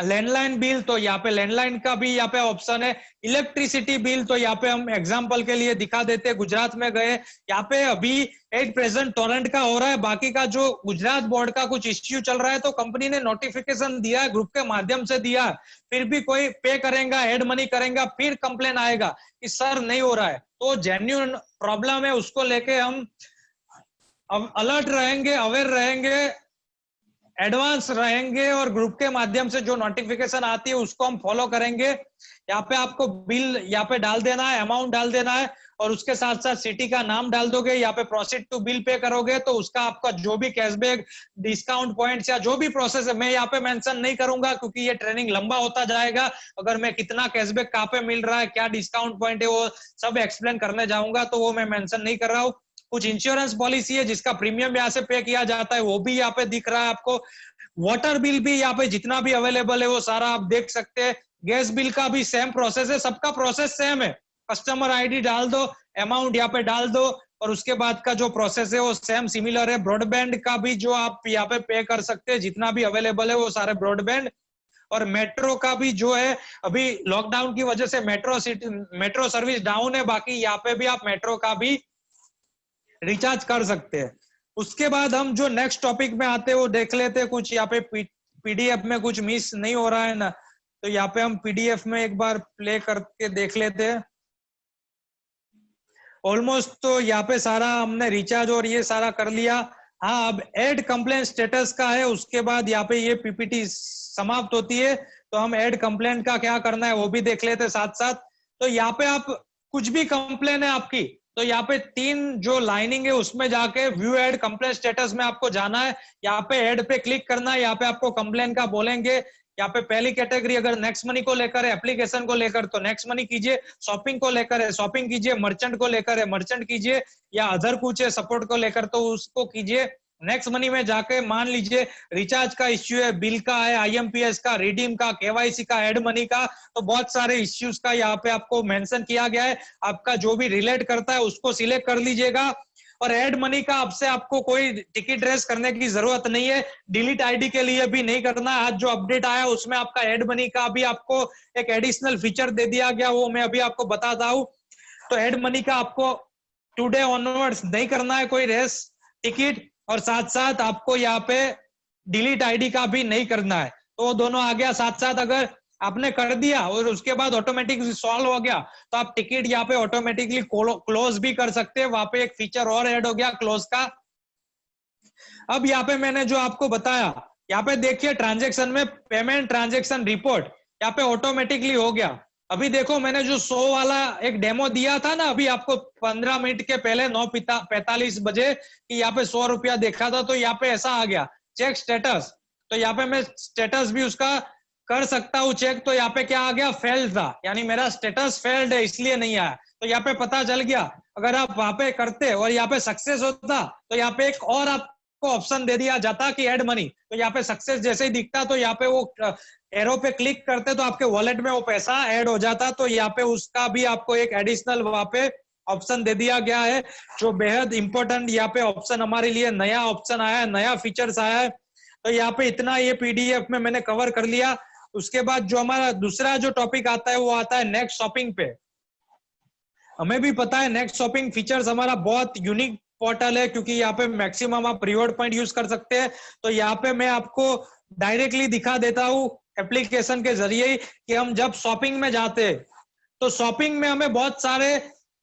लैंडलाइन बिल, तो यहाँ पे लैंडलाइन का भी यहाँ पे ऑप्शन है। इलेक्ट्रिसिटी बिल, तो यहाँ पे हम एग्जांपल के लिए दिखा देते हैं। गुजरात में गए, यहाँ पे अभी एट प्रेजेंट टोरेंट का हो रहा है, बाकी का जो गुजरात बोर्ड का कुछ इश्यू चल रहा है तो कंपनी ने नोटिफिकेशन दिया है, ग्रुप के माध्यम से दिया है। फिर भी कोई पे करेगा, एड मनी करेगा, फिर कंप्लेन आएगा कि सर नहीं हो रहा है। तो जेन्युइन प्रॉब्लम है, उसको लेके हम अलर्ट रहेंगे, अवेयर रहेंगे। एडवांस रहेंगे और ग्रुप के माध्यम से जो नोटिफिकेशन आती है उसको हम फॉलो करेंगे। यहाँ पे आपको बिल यहाँ पे डाल देना है, अमाउंट डाल देना है और उसके साथ साथ सिटी का नाम डाल दोगे। यहाँ पे प्रोसीड टू बिल पे करोगे तो उसका आपका जो भी कैशबैक, डिस्काउंट पॉइंट्स या जो भी प्रोसेस है, मैं यहाँ पे मेंशन नहीं करूंगा क्योंकि ये ट्रेनिंग लंबा होता जाएगा। अगर मैं कितना कैशबैक कहाँ पे मिल रहा है, क्या डिस्काउंट पॉइंट है, वो सब एक्सप्लेन करने जाऊंगा तो वो मैं मेंशन नहीं कर रहा हूँ। कुछ इंश्योरेंस पॉलिसी है जिसका प्रीमियम यहाँ से पे किया जाता है, वो भी यहाँ पे दिख रहा है आपको। वाटर बिल भी यहाँ पे जितना भी अवेलेबल है वो सारा आप देख सकते हैं। गैस बिल का भी सेम प्रोसेस है, सबका प्रोसेस सेम है। कस्टमर आईडी डाल दो, अमाउंट यहाँ पे डाल दो और उसके बाद का जो प्रोसेस है वो सेम सिमिलर है। ब्रॉडबैंड का भी जो आप यहाँ पे कर सकते हैं, जितना भी अवेलेबल है वो सारे ब्रॉडबैंड। और मेट्रो का भी जो है, अभी लॉकडाउन की वजह से मेट्रो सर्विस डाउन है, बाकी यहाँ पे भी आप मेट्रो का भी रिचार्ज कर सकते हैं। उसके बाद हम जो नेक्स्ट टॉपिक में आते हैं वो देख लेते हैं। कुछ यहाँ पे पीडीएफ में कुछ मिस नहीं हो रहा है ना, तो यहाँ पे हम पीडीएफ में एक बार प्ले करके देख लेते हैं। ऑलमोस्ट तो यहाँ पे सारा हमने रिचार्ज और ये सारा कर लिया। हाँ, अब ऐड कंप्लेंट स्टेटस का है, उसके बाद यहाँ पे ये पीपीटी समाप्त होती है। तो हम ऐड कंप्लेंट का क्या करना है वो भी देख लेते हैं साथ साथ। तो यहाँ पे आप कुछ भी कंप्लेन है आपकी, तो यहाँ पे 3 जो लाइनिंग है उसमें जाके व्यू ऐड कंप्लेंट स्टेटस में आपको जाना है। यहाँ पे ऐड पे क्लिक करना है, यहाँ पे आपको कंप्लेन का बोलेंगे। यहाँ पे पहली कैटेगरी अगर नेक्स्ट मनी को लेकर है, एप्लीकेशन को लेकर तो नेक्स्ट मनी कीजिए, शॉपिंग को लेकर है शॉपिंग कीजिए, मर्चेंट को लेकर है मर्चेंट कीजिए, या अदर कुछ है सपोर्ट को लेकर तो उसको कीजिए। नेक्स्ट मनी में जाके मान लीजिए रिचार्ज का इश्यू है, बिल का है, आईएमपीएस का, रिडीम का, केवाईसी का, एड मनी का, तो बहुत सारे इश्यूज का यहाँ पे आपको मेंशन किया गया है। आपका जो भी रिलेट करता है उसको सिलेक्ट कर लीजिएगा। और एड मनी का आपसे आपको कोई टिकट रेस करने की जरूरत नहीं है, डिलीट आईडी के लिए भी नहीं करना है। आज जो अपडेट आया उसमें आपका एड मनी का भी आपको एक एडिशनल फीचर दे दिया गया, वो मैं अभी आपको बताता हूँ। तो एड मनी का आपको टुडे ऑनवर्ड्स नहीं करना है कोई रेस टिकट, और साथ साथ आपको यहाँ पे डिलीट आईडी का भी नहीं करना है। तो वो दोनों आ गया साथ साथ। अगर आपने कर दिया और उसके बाद ऑटोमेटिकली सॉल्व हो गया तो आप टिकट यहाँ पे ऑटोमेटिकली क्लोज भी कर सकते हैं। वहां पे एक फीचर और ऐड हो गया क्लोज का। अब यहाँ पे मैंने जो आपको बताया, यहाँ पे देखिए ट्रांजेक्शन में पेमेंट ट्रांजेक्शन रिपोर्ट यहाँ पे ऑटोमेटिकली हो गया। अभी देखो मैंने जो 100 वाला एक डेमो दिया था ना अभी आपको 15 मिनट के पहले 9:45 बजे कि यहाँ पे 100 रुपया देखा था, तो यहाँ पे ऐसा आ गया चेक स्टेटस। तो यहाँ पे मैं स्टेटस भी उसका कर सकता हूँ चेक। तो यहाँ पे क्या आ गया, फेल्ड था, यानी मेरा स्टेटस फेल्ड है इसलिए नहीं आया। तो यहाँ पे पता चल गया। अगर आप वहां पे करते और यहाँ पे सक्सेस होता तो यहाँ पे एक और आपको ऑप्शन दे दिया जाता कि ऐड मनी। तो यहाँ पे सक्सेस जैसे ही दिखता तो यहाँ पे वो एरो पे क्लिक करते तो आपके वॉलेट में वो पैसा ऐड हो जाता। तो यहाँ पे उसका भी आपको एक एडिशनल वहां पे ऑप्शन दे दिया गया है, जो बेहद इंपॉर्टेंट यहाँ पे ऑप्शन हमारे लिए नया ऑप्शन आया है, नया फीचर्स आया है। तो यहाँ पे इतना ये पीडीएफ में मैंने कवर कर लिया। उसके बाद जो हमारा दूसरा जो टॉपिक आता है वो आता है नेक्स्ट शॉपिंग पे। हमें भी पता है नेक्स्ट शॉपिंग फीचर्स हमारा बहुत यूनिक पोर्टल है, क्योंकि यहाँ पे मैक्सिमम आप रिवॉर्ड पॉइंट यूज कर सकते हैं। तो यहाँ पे मैं आपको डायरेक्टली दिखा देता हूँ एप्लीकेशन के जरिए कि हम जब शॉपिंग में जाते हैं तो शॉपिंग में हमें बहुत सारे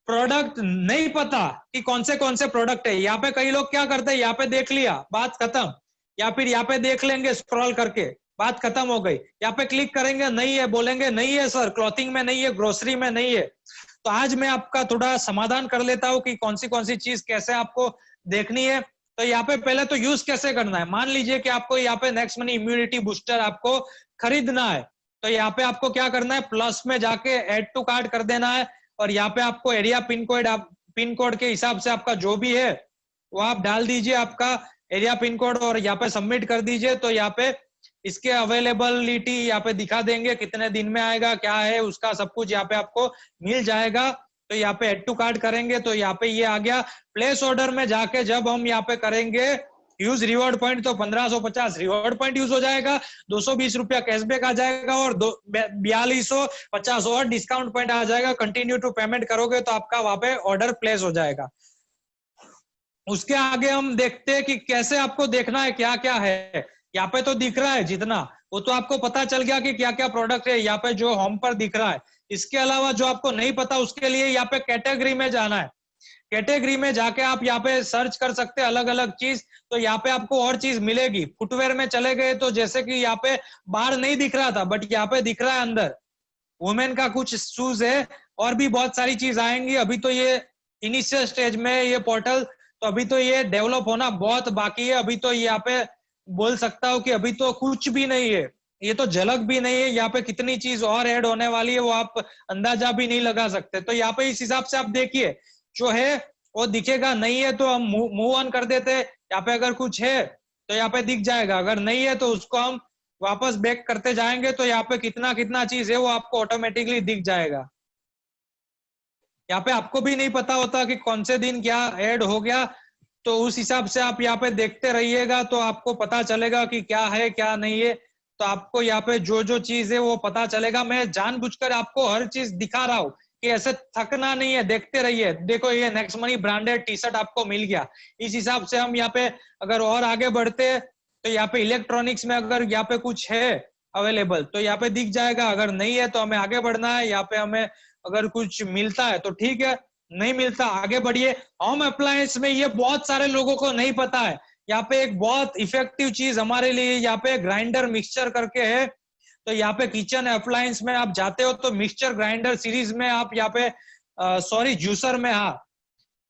प्रोडक्ट नहीं पता कि कौन से प्रोडक्ट है। यहाँ पे कई लोग क्या करते हैं, यहाँ पे देख लिया बात खत्म, या फिर यहाँ पे देख लेंगे स्क्रॉल करके बात खत्म हो गई, यहाँ पे क्लिक करेंगे नहीं है, बोलेंगे नहीं है सर, क्लॉथिंग में नहीं है, ग्रोसरी में नहीं है। तो आज मैं आपका थोड़ा समाधान कर लेता हूँ कि कौन सी चीज कैसे आपको देखनी है। तो यहाँ पे पहले तो यूज कैसे करना है। मान लीजिए कि आपको यहाँ पे नेक्स्ट मनी इम्यूनिटी बूस्टर आपको खरीदना है, तो यहाँ पे आपको क्या करना है, प्लस में जाके ऐड टू कार्ट कर देना है। और यहाँ पे आपको एरिया पिन कोड के हिसाब से आपका जो भी है वो आप डाल दीजिए, आपका एरिया पिन कोड, और यहाँ पे सबमिट कर दीजिए। तो यहाँ पे इसके अवेलेबिलिटी यहाँ पे दिखा देंगे, कितने दिन में आएगा, क्या है उसका सब कुछ यहाँ पे आपको मिल जाएगा। तो यहाँ पे एड टू कार्ट करेंगे तो यहाँ पे ये आ गया। प्लेस ऑर्डर में जाके जब हम यहाँ पे करेंगे यूज रिवॉर्ड पॉइंट तो 1550 रिवॉर्ड पॉइंट यूज हो जाएगा, 220 रुपया कैशबैक आ जाएगा और 4250 और डिस्काउंट पॉइंट आ जाएगा। कंटिन्यू टू पेमेंट करोगे तो आपका वहां पे ऑर्डर प्लेस हो जाएगा। उसके आगे हम देखते हैं कि कैसे आपको देखना है क्या क्या है। यहाँ पे तो दिख रहा है जितना, वो तो आपको पता चल गया कि क्या क्या प्रोडक्ट है यहाँ पे जो होम पर दिख रहा है। इसके अलावा जो आपको नहीं पता उसके लिए यहाँ पे कैटेगरी में जाना है। कैटेगरी में जाके आप यहाँ पे सर्च कर सकते हैं अलग अलग चीज, तो यहाँ पे आपको और चीज मिलेगी। फुटवेयर में चले गए तो जैसे कि यहाँ पे बाहर नहीं दिख रहा था, बट यहाँ पे दिख रहा है अंदर वुमेन का कुछ शूज है, और भी बहुत सारी चीज आएंगी। अभी तो ये इनिशियल स्टेज में ये पोर्टल, तो अभी तो ये डेवलप होना बहुत बाकी है। अभी तो यहाँ पे बोल सकता हूँ कि अभी तो कुछ भी नहीं है, ये तो झलक भी नहीं है। यहाँ पे कितनी चीज और ऐड होने वाली है वो आप अंदाजा भी नहीं लगा सकते। तो यहाँ पे इस हिसाब से आप देखिए, जो है वो दिखेगा, नहीं है तो हम मूव ऑन कर देते। यहाँ पे अगर कुछ है तो यहाँ पे दिख जाएगा, अगर नहीं है तो उसको हम वापस बैक करते जाएंगे, तो यहाँ पे कितना कितना चीज है वो आपको ऑटोमेटिकली दिख जाएगा। यहाँ पे आपको भी नहीं पता होता कि कौन से दिन क्या ऐड हो गया, तो उस हिसाब से आप यहाँ पे देखते रहिएगा तो आपको पता चलेगा कि क्या है क्या नहीं है। तो आपको यहाँ पे जो जो चीज है वो पता चलेगा। मैं जानबूझकर आपको हर चीज दिखा रहा हूँ कि ऐसे थकना नहीं है, देखते रहिए। देखो ये next money branded T shirt आपको मिल गया। इस हिसाब से हम यहाँ पे अगर और आगे बढ़ते तो यहाँ पे इलेक्ट्रॉनिक्स में अगर यहाँ पे कुछ है अवेलेबल तो यहाँ पे दिख जाएगा, अगर नहीं है तो हमें आगे बढ़ना है। यहाँ पे हमें अगर कुछ मिलता है तो ठीक है, नहीं मिलता आगे बढ़िए। होम अप्लायंस में ये बहुत सारे लोगों को नहीं पता है। यहाँ पे एक बहुत इफेक्टिव चीज हमारे लिए यहाँ पे ग्राइंडर मिक्सचर करके है। तो यहाँ पे किचन अप्लायंस में आप जाते हो तो मिक्सचर ग्राइंडर सीरीज में आप यहाँ पे सॉरी जूसर में, हाँ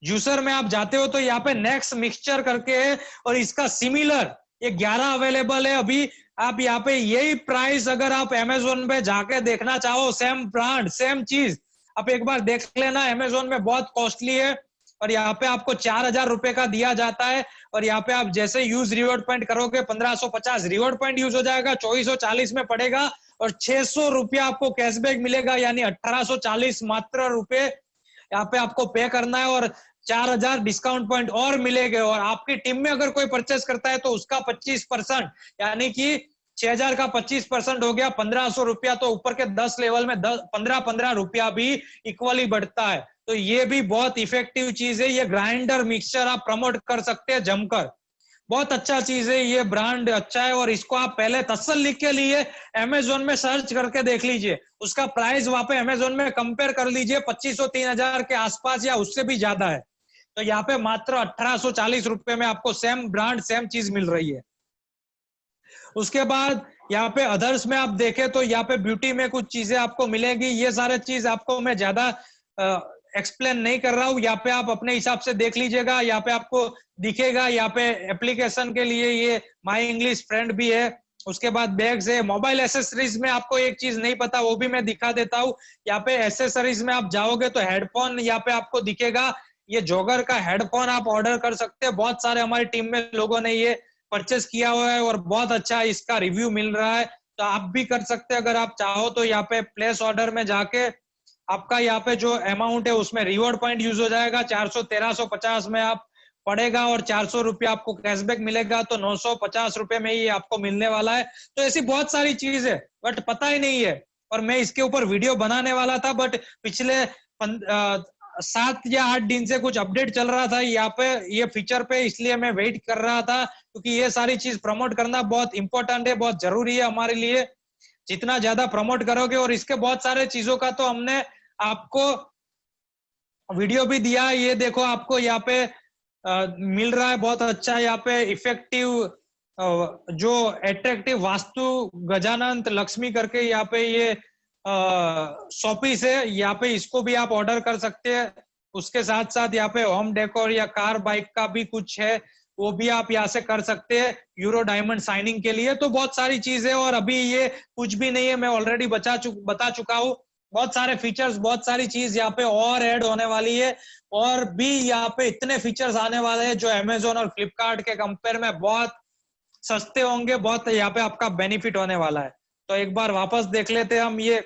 जूसर में आप जाते हो तो यहाँ पे नेक्स्ट मिक्सचर करके है, और इसका सिमिलर ये 11 अवेलेबल है अभी। आप यहाँ पे यही प्राइस अगर आप अमेजोन पे जाके देखना चाहो, सेम ब्रांड सेम चीज आप एक बार देख लेना। अमेजोन में बहुत कॉस्टली है और यहाँ पे आपको 4,000 रुपए का दिया जाता है। और यहाँ पे आप जैसे यूज रिवॉर्ड पॉइंट करोगे 1550 रिवॉर्ड पॉइंट यूज हो जाएगा, 2440 में पड़ेगा, और 600 रुपया आपको कैशबैक मिलेगा, यानी 1840 मात्र रुपए यहाँ पे आपको पे करना है, और 4,000 डिस्काउंट पॉइंट और मिलेंगे। और आपकी टीम में अगर कोई परचेस करता है तो उसका 25%, यानी कि 6,000 का 25% हो गया 1,500 रुपया। तो ऊपर के 10 लेवल में 15 रुपया भी इक्वली बढ़ता है। तो ये भी बहुत इफेक्टिव चीज है। ये ग्राइंडर मिक्सचर आप प्रमोट कर सकते हैं जमकर, बहुत अच्छा चीज है, ये ब्रांड अच्छा है। और इसको आप पहले तसल्ली के लिए अमेजोन में सर्च करके देख लीजिए, उसका प्राइस वहां पे अमेजोन में कंपेयर कर लीजिए, 2,500-3,000 के आसपास या उससे भी ज्यादा है। तो यहाँ पे मात्र 1,840 रुपए में आपको सेम ब्रांड सेम चीज मिल रही है। उसके बाद यहाँ पे अदर्स में आप देखें तो यहाँ पे ब्यूटी में कुछ चीजें आपको मिलेगी। ये सारे चीज आपको मैं ज्यादा एक्सप्लेन नहीं कर रहा हूँ, यहाँ पे आप अपने हिसाब से देख लीजिएगा। यहाँ पे आपको दिखेगा, यहाँ पे एप्लीकेशन के लिए ये माई इंग्लिश फ्रेंड भी है। उसके बाद बैग्स है। मोबाइल एसेसरीज में आपको एक चीज नहीं पता, वो भी मैं दिखा देता हूँ। यहाँ पे एसेसरीज में आप जाओगे तो हेडफोन यहाँ पे आपको दिखेगा। ये जॉगर का हेडफोन आप ऑर्डर कर सकते हैं। बहुत सारे हमारी टीम में लोगों ने ये परचेस किया हुआ है और बहुत अच्छा इसका रिव्यू मिल रहा है। तो आप भी कर सकते हैं अगर आप चाहो तो। यहाँ पे प्लेस ऑर्डर में जाके आपका यहाँ पे जो अमाउंट है उसमें रिवॉर्ड पॉइंट यूज हो जाएगा। 400-1350 में आप पड़ेगा और 400 रुपया आपको कैशबैक मिलेगा, तो 950 रुपए में ही आपको मिलने वाला है। तो ऐसी बहुत सारी चीज है बट पता ही नहीं है। और मैं इसके ऊपर वीडियो बनाने वाला था बट पिछले 7 या 8 दिन से कुछ अपडेट चल रहा था यहाँ पे ये फीचर पे, इसलिए मैं वेट कर रहा था, क्योंकि ये सारी चीज प्रमोट करना बहुत इंपॉर्टेंट है, बहुत जरूरी है हमारे लिए। जितना ज्यादा प्रमोट करोगे, और इसके बहुत सारे चीजों का तो हमने आपको वीडियो भी दिया। ये देखो आपको यहाँ पे मिल रहा है बहुत अच्छा, यहाँ पे इफेक्टिव जो अट्रैक्टिव वास्तु गजानंत लक्ष्मी करके यहाँ पे ये शॉपीस है, यहाँ पे इसको भी आप ऑर्डर कर सकते हैं। उसके साथ साथ यहाँ पे होम डेकोर या कार बाइक का भी कुछ है, वो भी आप यहाँ से कर सकते हैं यूरो डायमंड साइनिंग के लिए। तो बहुत सारी चीजें, और अभी ये कुछ भी नहीं है, मैं ऑलरेडी बता चुका हूँ। बहुत सारे फीचर्स, बहुत सारी चीज यहाँ पे और ऐड होने वाली है, और भी यहाँ पे इतने फीचर्स आने वाले हैं जो अमेजोन और फ्लिपकार्ट के कंपेयर में बहुत सस्ते होंगे। बहुत यहाँ पे आपका बेनिफिट होने वाला है। तो एक बार वापस देख लेते हैं हम ये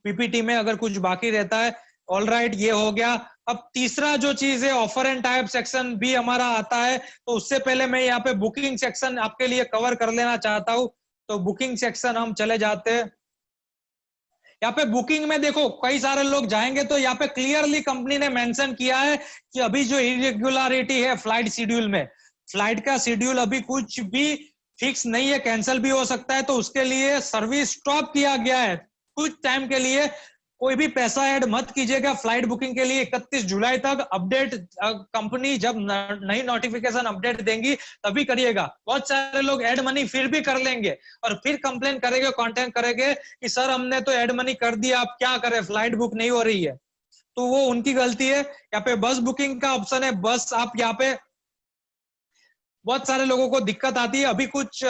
पीपीटी में अगर कुछ बाकी रहता है। ऑल राइट, ये हो गया। अब तीसरा जो चीज है ऑफर एंड टाइप सेक्शन भी हमारा आता है। तो उससे पहले मैं यहाँ पे बुकिंग सेक्शन आपके लिए कवर कर लेना चाहता हूँ। तो बुकिंग सेक्शन हम चले जाते हैं। यहाँ पे बुकिंग में देखो कई सारे लोग जाएंगे तो यहाँ पे क्लियरली कंपनी ने मेंशन किया है कि अभी जो इरेगुलरिटी है फ्लाइट शेड्यूल में, फ्लाइट का शेड्यूल अभी कुछ भी फिक्स नहीं है, कैंसिल भी हो सकता है। तो उसके लिए सर्विस स्टॉप किया गया है कुछ टाइम के लिए। कोई भी पैसा ऐड मत कीजिएगा फ्लाइट बुकिंग के लिए 31 जुलाई तक। अपडेट कंपनी जब नई नोटिफिकेशन अपडेट देंगी तभी करिएगा। बहुत सारे लोग ऐड मनी फिर भी कर लेंगे और फिर कंप्लेन करेंगे, कांटेक्ट करेंगे कि सर हमने तो ऐड मनी कर दिया, आप क्या करें, फ्लाइट बुक नहीं हो रही है। तो वो उनकी गलती है। यहाँ पे बस बुकिंग का ऑप्शन है, बस आप यहाँ पे बहुत सारे लोगों को दिक्कत आती है। अभी कुछ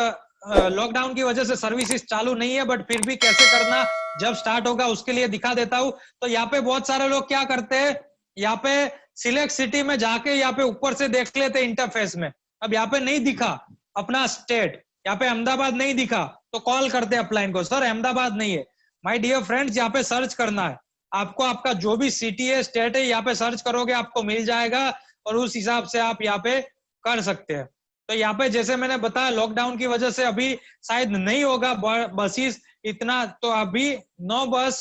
लॉकडाउन की वजह से सर्विसेज चालू नहीं है, बट फिर भी कैसे करना जब स्टार्ट होगा उसके लिए दिखा देता हूं। तो यहाँ पे बहुत सारे लोग क्या करते हैं, यहाँ पे सिलेक्ट सिटी में जाके यहाँ पे ऊपर से देख लेते इंटरफेस में। अब यहाँ पे नहीं दिखा अपना स्टेट, यहाँ पे अहमदाबाद नहीं दिखा तो कॉल करते अपलाइन को, सर अहमदाबाद नहीं है। माय डियर फ्रेंड्स, यहाँ पे सर्च करना है आपको, आपका जो भी सिटी है, स्टेट है, यहाँ पे सर्च करोगे आपको मिल जाएगा और उस हिसाब से आप यहाँ पे कर सकते हैं। तो यहाँ पे जैसे मैंने बताया लॉकडाउन की वजह से अभी शायद नहीं होगा बसेस इतना, तो अभी 9 बस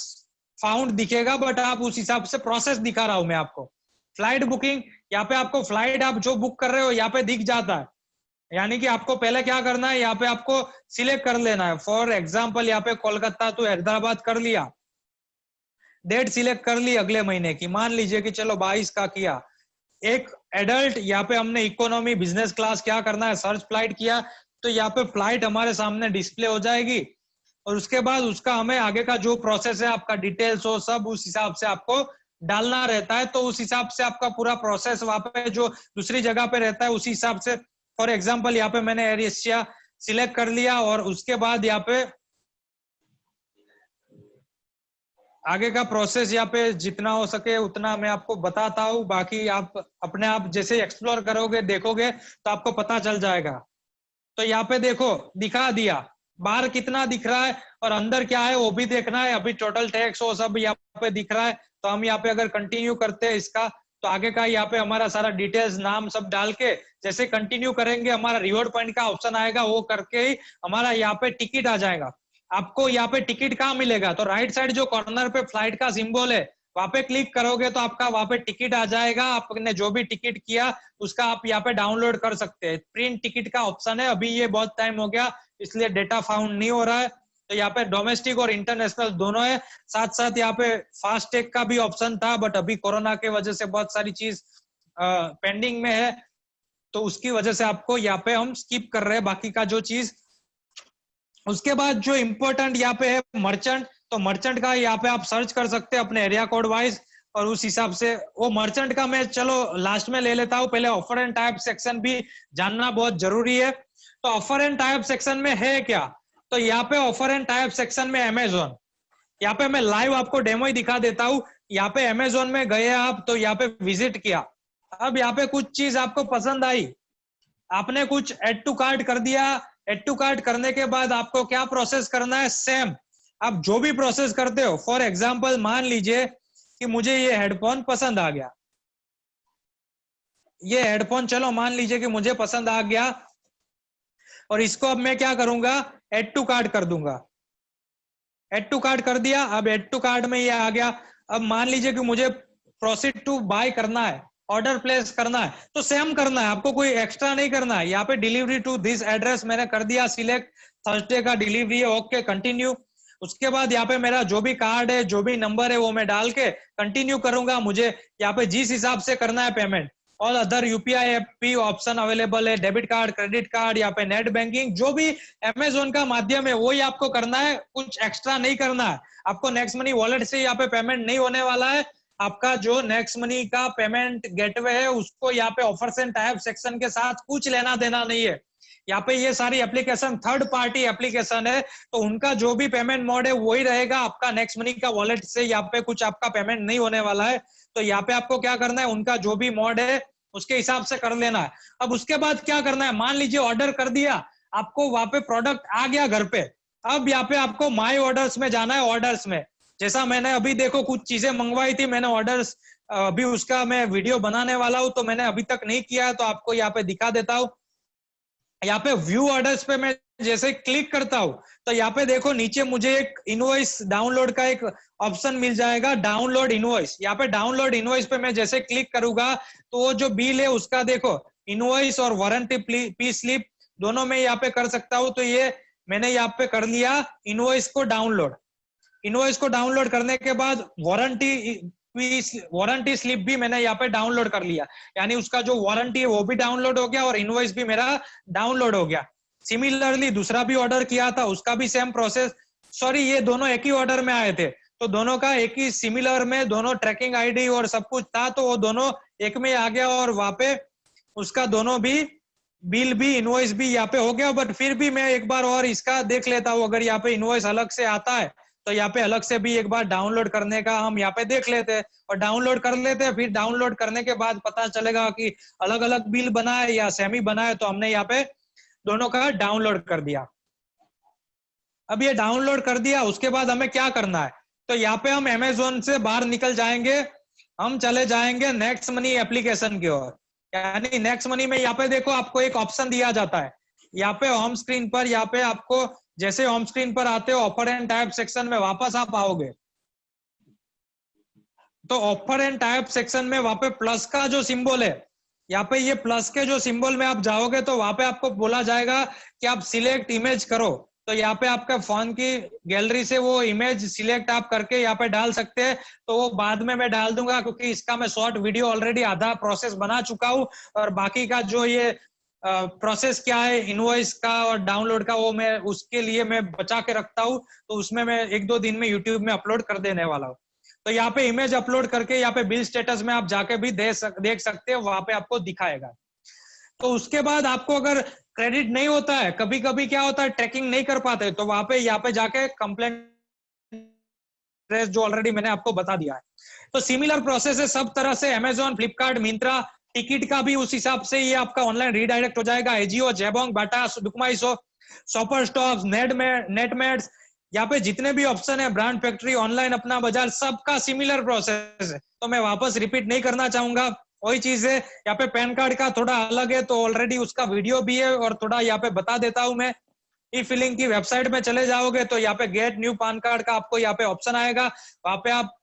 फाउंड दिखेगा, बट आप उस हिसाब से प्रोसेस दिखा रहा हूं मैं आपको। फ्लाइट बुकिंग, यहाँ पे आपको फ्लाइट आप जो बुक कर रहे हो यहाँ पे दिख जाता है। यानी कि आपको पहले क्या करना है, यहाँ पे आपको सिलेक्ट कर लेना है। फॉर एग्जाम्पल यहाँ पे कोलकाता टू हैदराबाद कर लिया, डेट सिलेक्ट कर ली अगले महीने की, मान लीजिए कि चलो 22 का किया। एक एडल्ट, यहाँ पे हमने इकोनॉमी बिजनेस क्लास क्या करना है, सर्च फ्लाइट किया तो यहाँ पे फ्लाइट हमारे सामने डिस्प्ले हो जाएगी और उसके बाद उसका हमें आगे का जो प्रोसेस है, आपका डिटेल्स हो सब उस हिसाब से आपको डालना रहता है। तो उस हिसाब से आपका पूरा प्रोसेस वहां पे जो दूसरी जगह पे रहता है उसी हिसाब से। फॉर एग्जाम्पल यहाँ पे मैंने एयर एशिया सिलेक्ट कर लिया और उसके बाद यहाँ पे आगे का प्रोसेस यहाँ पे जितना हो सके उतना मैं आपको बताता हूँ, बाकी आप अपने आप जैसे एक्सप्लोर करोगे देखोगे तो आपको पता चल जाएगा। तो यहाँ पे देखो दिखा दिया, बाहर कितना दिख रहा है और अंदर क्या है वो भी देखना है। अभी टोटल टैक्स वो सब यहाँ पे दिख रहा है। तो हम यहाँ पे अगर कंटिन्यू करते हैं इसका, तो आगे का यहाँ पे हमारा सारा डिटेल्स नाम सब डाल के जैसे कंटिन्यू करेंगे हमारा रिवॉर्ड पॉइंट का ऑप्शन आएगा, वो करके ही हमारा यहाँ पे टिकट आ जाएगा। आपको यहाँ पे टिकट कहाँ मिलेगा, तो राइट साइड जो कॉर्नर पे फ्लाइट का सिंबल है वहां पे क्लिक करोगे तो आपका वहां पे टिकट आ जाएगा। आपने जो भी टिकट किया उसका आप यहाँ पे डाउनलोड कर सकते हैं। प्रिंट टिकट का ऑप्शन है, अभी ये बहुत टाइम हो गया इसलिए डेटा फाउंड नहीं हो रहा है। तो यहाँ पे डोमेस्टिक और इंटरनेशनल दोनों है, साथ साथ यहाँ पे फास्ट टैग का भी ऑप्शन था, बट अभी कोरोना के वजह से बहुत सारी चीज पेंडिंग में है, तो उसकी वजह से आपको यहाँ पे हम स्किप कर रहे हैं बाकी का जो चीज। उसके बाद जो इंपॉर्टेंट यहाँ पे है मर्चेंट, तो मर्चेंट का यहाँ पे आप सर्च कर सकते हैं अपने एरिया कोड वाइज और उस हिसाब से वो मर्चेंट का मैं चलो लास्ट में ले लेता हूँ। पहले ऑफर एंड टाइप सेक्शन भी जानना बहुत जरूरी है। तो ऑफर एंड टाइप सेक्शन में है क्या, तो यहाँ पे ऑफर एंड टाइप सेक्शन में अमेजोन, यहाँ पे मैं लाइव आपको डेमो ही दिखा देता हूँ। यहाँ पे अमेजोन में गए आप तो यहाँ पे विजिट किया, अब यहाँ पे कुछ चीज आपको पसंद आई, आपने कुछ एड टू कार्ट कर दिया। एड टू कार्ट करने के बाद आपको क्या प्रोसेस करना है, सेम आप जो भी प्रोसेस करते हो। फॉर एग्जांपल मान लीजिए कि मुझे ये हेडफोन पसंद आ गया, ये हेडफोन चलो मान लीजिए कि मुझे पसंद आ गया और इसको अब मैं क्या करूंगा, एड टू कार्ट कर दूंगा। एड टू कार्ट कर दिया, अब एड टू कार्ट में ये आ गया। अब मान लीजिए कि मुझे प्रोसीड टू बाय करना है, ऑर्डर प्लेस करना है, तो सेम करना है, आपको कोई एक्स्ट्रा नहीं करना है। यहाँ पे डिलीवरी टू दिस एड्रेस मैंने कर दिया सिलेक्ट, थर्सडे का डिलीवरी है, ओके कंटिन्यू। उसके बाद यहाँ पे मेरा जो भी कार्ड है जो भी नंबर है वो मैं डाल के कंटिन्यू करूंगा। मुझे यहाँ पे जिस हिसाब से करना है payment, all other UPI AP option available है, डेबिट कार्ड, क्रेडिट कार्ड, यहाँ पे नेट बैंकिंग, जो भी अमेजोन का माध्यम है वही आपको करना है, कुछ एक्स्ट्रा नहीं करना है। आपको नेक्स्ट मनी वॉलेट से यहाँ पे पेमेंट नहीं होने वाला है। आपका जो नेक्स्ट मनी का पेमेंट गेटवे है उसको यहाँ पे ऑफर्स एंड टाइप सेक्शन के साथ कुछ लेना देना नहीं है। यहाँ पे ये सारी एप्लीकेशन थर्ड पार्टी एप्लीकेशन है, तो उनका जो भी पेमेंट मोड है वही रहेगा। आपका नेक्स्ट मनी का वॉलेट से यहाँ पे कुछ आपका पेमेंट नहीं होने वाला है। तो यहाँ पे आपको क्या करना है, उनका जो भी मोड है उसके हिसाब से कर लेना है। अब उसके बाद क्या करना है, मान लीजिए ऑर्डर कर दिया, आपको वहां पे प्रोडक्ट आ गया घर पे। अब यहाँ पे आपको माई ऑर्डर्स में जाना है। ऑर्डर्स में जैसा मैंने अभी देखो कुछ चीजें मंगवाई थी, मैंने ऑर्डर्स अभी उसका मैं वीडियो बनाने वाला हूं, तो मैंने अभी तक नहीं किया है, तो आपको यहाँ पे दिखा देता हूँ। यहाँ पे व्यू ऑर्डर्स पे मैं जैसे क्लिक करता हूं तो यहाँ पे देखो नीचे मुझे एक इनवॉइस डाउनलोड का एक ऑप्शन मिल जाएगा, डाउनलोड इनवॉइस। यहाँ पे डाउनलोड इनवॉइस पे मैं जैसे क्लिक करूंगा तो वो जो बिल है उसका देखो इनवॉइस और वारंटी पी स्लिप दोनों में यहाँ पे कर सकता हूँ। तो ये मैंने यहाँ पे कर लिया इनवॉइस को डाउनलोड। इनवॉइस को डाउनलोड करने के बाद वारंटी स्लिप भी मैंने यहाँ पे डाउनलोड कर लिया, यानी उसका जो वारंटी है वो भी डाउनलोड हो गया और इनवॉइस भी मेरा डाउनलोड हो गया। सिमिलरली दूसरा भी ऑर्डर किया था, उसका भी सेम प्रोसेस, सॉरी ये दोनों एक ही ऑर्डर में आए थे, तो दोनों का एक ही सिमिलर में दोनों ट्रैकिंग आईडी और सब कुछ था, तो वो दोनों एक में आ गया और वहां पे उसका दोनों भी बिल भी इनवॉइस भी यहाँ पे हो गया। बट फिर भी मैं एक बार और इसका देख लेता हूँ, अगर यहाँ पे इनवॉइस अलग से आता है तो यहाँ पे अलग से भी एक बार डाउनलोड करने का हम यहाँ पे देख लेते हैं और डाउनलोड कर लेते हैं। फिर डाउनलोड करने के बाद पता चलेगा कि अलग अलग बिल बना है या सेमी बना है, तो हमने यहाँ पे दोनों का डाउनलोड कर दिया। अब ये डाउनलोड कर दिया, उसके बाद हमें क्या करना है, तो यहाँ पे हम अमेजोन से बाहर निकल जाएंगे, हम चले जाएंगे नेक्स्ट मनी एप्लीकेशन की ओर। यानी नेक्स्ट मनी में यहाँ पे देखो आपको एक ऑप्शन दिया जाता है, यहाँ पे होम स्क्रीन पर, यहाँ पे आपको जैसे होम स्क्रीन पर आते हो ऑफर एंड टाइप सेक्शन में वापस आप आओगे, तो ऑफर एंड टाइप सेक्शन में वहां पे प्लस का जो सिंबल है, यहाँ पे ये प्लस के जो सिंबल में आप जाओगे तो वहां पे आपको बोला जाएगा कि आप सिलेक्ट इमेज करो। तो यहाँ पे आपका फोन की गैलरी से वो इमेज सिलेक्ट आप करके यहाँ पे डाल सकते हैं, तो वो बाद में मैं डाल दूंगा क्योंकि इसका मैं शॉर्ट वीडियो ऑलरेडी आधा प्रोसेस बना चुका हूँ, और बाकी का जो ये प्रोसेस क्या है इनवॉइस का और डाउनलोड का वो मैं उसके लिए मैं बचा के रखता हूँ, तो उसमें मैं 1-2 दिन में यूट्यूब में अपलोड कर देने वाला हूँ। तो यहाँ पे इमेज अपलोड करके यहाँ पे बिल स्टेटस में आप जाके भी देख सकते हो, वहां पे आपको दिखाएगा। तो उसके बाद आपको अगर क्रेडिट नहीं होता है, कभी कभी क्या होता है ट्रैकिंग नहीं कर पाते, तो वहां पे यहाँ पे जाके कंप्लेंट जो ऑलरेडी मैंने आपको बता दिया है। तो सिमिलर प्रोसेस है सब तरह से, अमेजोन, फ्लिपकार्ट, मिंत्रा, टिकट का भी उस हिसाब से ये आपका ऑनलाइन रीडायरेक्ट हो जाएगा। एजियो, जेबोंग, बाटा, दुकमाइसो, शॉपर स्टॉप्स, नेटमेट्स, यहाँ पे जितने भी ऑप्शन है, ब्रांड फैक्ट्री, ऑनलाइन अपना बाजार, सबका सिमिलर प्रोसेस है, तो मैं वापस रिपीट नहीं करना चाहूंगा। वही चीज है, यहाँ पे पैन कार्ड का थोड़ा अलग है, तो ऑलरेडी उसका वीडियो भी है और थोड़ा यहाँ पे बता देता हूं मैं। ई फिलिंग की वेबसाइट में चले जाओगे तो यहाँ पे गेट न्यू पैन कार्ड का आपको यहाँ पे ऑप्शन आएगा, वहां पे आप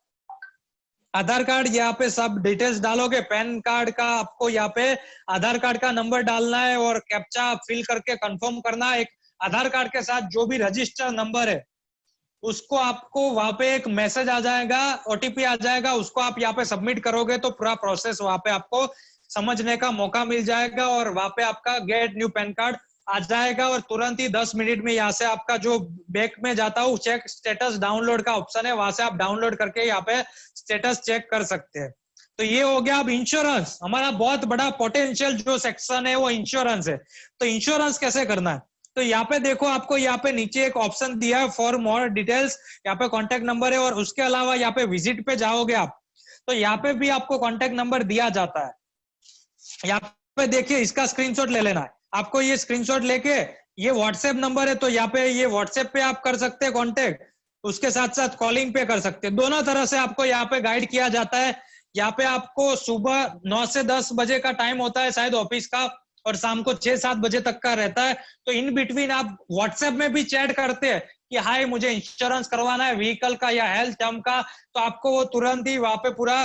आधार कार्ड यहाँ पे सब डिटेल्स डालोगे, पैन कार्ड का आपको यहाँ पे आधार कार्ड का नंबर डालना है और कैप्चा फिल करके कंफर्म करना है। एक आधार कार्ड के साथ जो भी रजिस्टर नंबर है उसको आपको वहां पे एक मैसेज आ जाएगा, ओटीपी आ जाएगा, उसको आप यहाँ पे सबमिट करोगे तो पूरा प्रोसेस वहां पे आपको समझने का मौका मिल जाएगा और वहां पे आपका गेट न्यू पैन कार्ड आ जाएगा और तुरंत ही 10 मिनट में यहाँ से आपका जो बैक में जाता हूँ चेक स्टेटस डाउनलोड का ऑप्शन है, वहां से आप डाउनलोड करके यहाँ पे स्टेटस चेक कर सकते हैं। तो ये हो गया। अब इंश्योरेंस, हमारा बहुत बड़ा पोटेंशियल जो सेक्शन है वो इंश्योरेंस है। तो इंश्योरेंस कैसे करना है, तो यहाँ पे देखो आपको यहाँ पे नीचे एक ऑप्शन दिया है फॉर मोर डिटेल्स, यहाँ पे कॉन्टेक्ट नंबर है और उसके अलावा यहाँ पे विजिट पे जाओगे आप तो यहाँ पे भी आपको कॉन्टेक्ट नंबर दिया जाता है। यहाँ पे देखिए इसका स्क्रीनशॉट ले लेना है आपको, ये स्क्रीनशॉट लेके ये व्हाट्सएप नंबर है तो यहाँ पे ये व्हाट्सएप पे आप कर सकते हैं कॉन्टेक्ट, उसके साथ साथ कॉलिंग पे कर सकते हैं, दोनों तरह से आपको यहाँ पे गाइड किया जाता है। यहाँ पे आपको सुबह 9 से 10 बजे का टाइम होता है शायद ऑफिस का और शाम को 6-7 बजे तक का रहता है। तो इन बिटवीन आप व्हाट्सएप में भी चैट करते हैं कि हाय मुझे इंश्योरेंस करवाना है व्हीकल का या हेल्थ टर्म का, तो आपको वो तुरंत ही वहां पे पूरा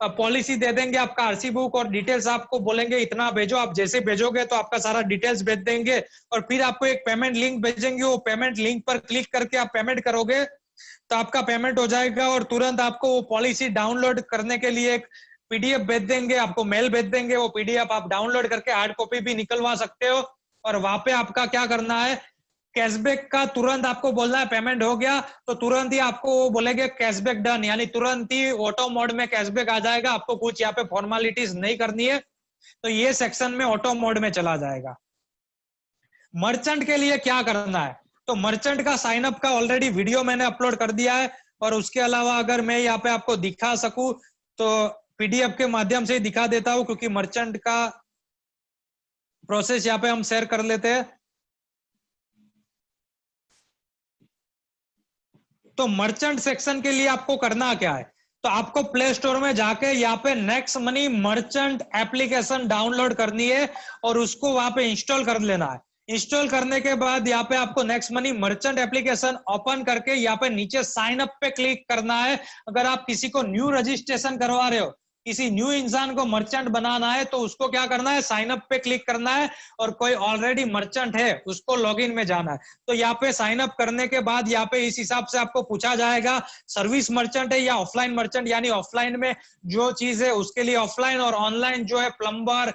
पॉलिसी दे देंगे, आपका आरसी बुक और डिटेल्स आपको बोलेंगे इतना भेजो, आप जैसे भेजोगे तो आपका सारा डिटेल्स भेज देंगे और फिर आपको एक पेमेंट लिंक भेजेंगे, वो पेमेंट लिंक पर क्लिक करके आप पेमेंट करोगे तो आपका पेमेंट हो जाएगा और तुरंत आपको वो पॉलिसी डाउनलोड करने के लिए एक पीडीएफ भेज देंगे, आपको मेल भेज देंगे, वो पीडीएफ आप डाउनलोड करके हार्ड कॉपी भी निकलवा सकते हो। और वहां पे आपका क्या करना है, कैशबैक का तुरंत आपको बोलना है पेमेंट हो गया तो तुरंत ही आपको वो बोलेंगे कैशबैक डन, यानी तुरंत ही ऑटो मोड में कैशबैक आ जाएगा, आपको कुछ यहाँ पे फॉर्मेलिटीज नहीं करनी है, तो ये सेक्शन में ऑटो मोड में चला जाएगा। मर्चेंट के लिए क्या करना है, तो मर्चेंट का साइन अप का ऑलरेडी वीडियो मैंने अपलोड कर दिया है और उसके अलावा अगर मैं यहाँ पे आपको दिखा सकूं तो पीडीएफ के माध्यम से दिखा देता हूं क्योंकि मर्चेंट का प्रोसेस यहाँ पे हम शेयर कर लेते हैं। तो मर्चेंट सेक्शन के लिए आपको करना क्या है, तो आपको प्ले स्टोर में जाके यहाँ पे next money merchant application download करनी है और उसको वहां पे इंस्टॉल कर लेना है। इंस्टॉल करने के बाद यहाँ पे आपको next money merchant application open करके यहाँ पे नीचे साइन अप पे क्लिक करना है। अगर आप किसी को न्यू रजिस्ट्रेशन करवा रहे हो किसी न्यू इंसान को मर्चेंट बनाना है तो उसको क्या करना है, साइन अप पे क्लिक करना है, और कोई ऑलरेडी मर्चेंट है उसको लॉगिन में जाना है। तो यहाँ पे साइन अप करने के बाद यहाँ पे इस हिसाब से आपको पूछा जाएगा सर्विस मर्चेंट है या ऑफलाइन मर्चेंट, यानी ऑफलाइन में जो चीज है उसके लिए ऑफलाइन, और ऑनलाइन जो है प्लम्बर,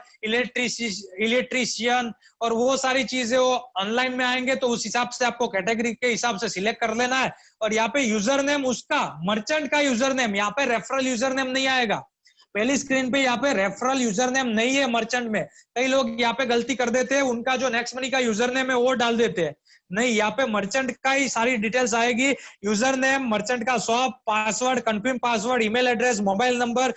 इलेक्ट्रीशियन और वो सारी चीजें वो ऑनलाइन में आएंगे। तो उस हिसाब से आपको कैटेगरी के हिसाब से सिलेक्ट कर लेना है। और यहाँ पे यूजर नेम उसका मर्चेंट का यूजर नेम, यहाँ पे रेफरल यूजर नेम नहीं आएगा। पहली स्क्रीन पे यहाँ पे रेफरल यूजर नेम नहीं है मर्चेंट में। कई लोग यहाँ पे गलती कर देते हैं, उनका जो नेक्स्ट मनी का यूजर नेम है वो डाल देते हैं। नहीं, यहाँ पे मर्चेंट का ही सारी डिटेल्स आएगी, यूजर नेम, मर्चेंट का shop, password, confirm password, email address, mobile number,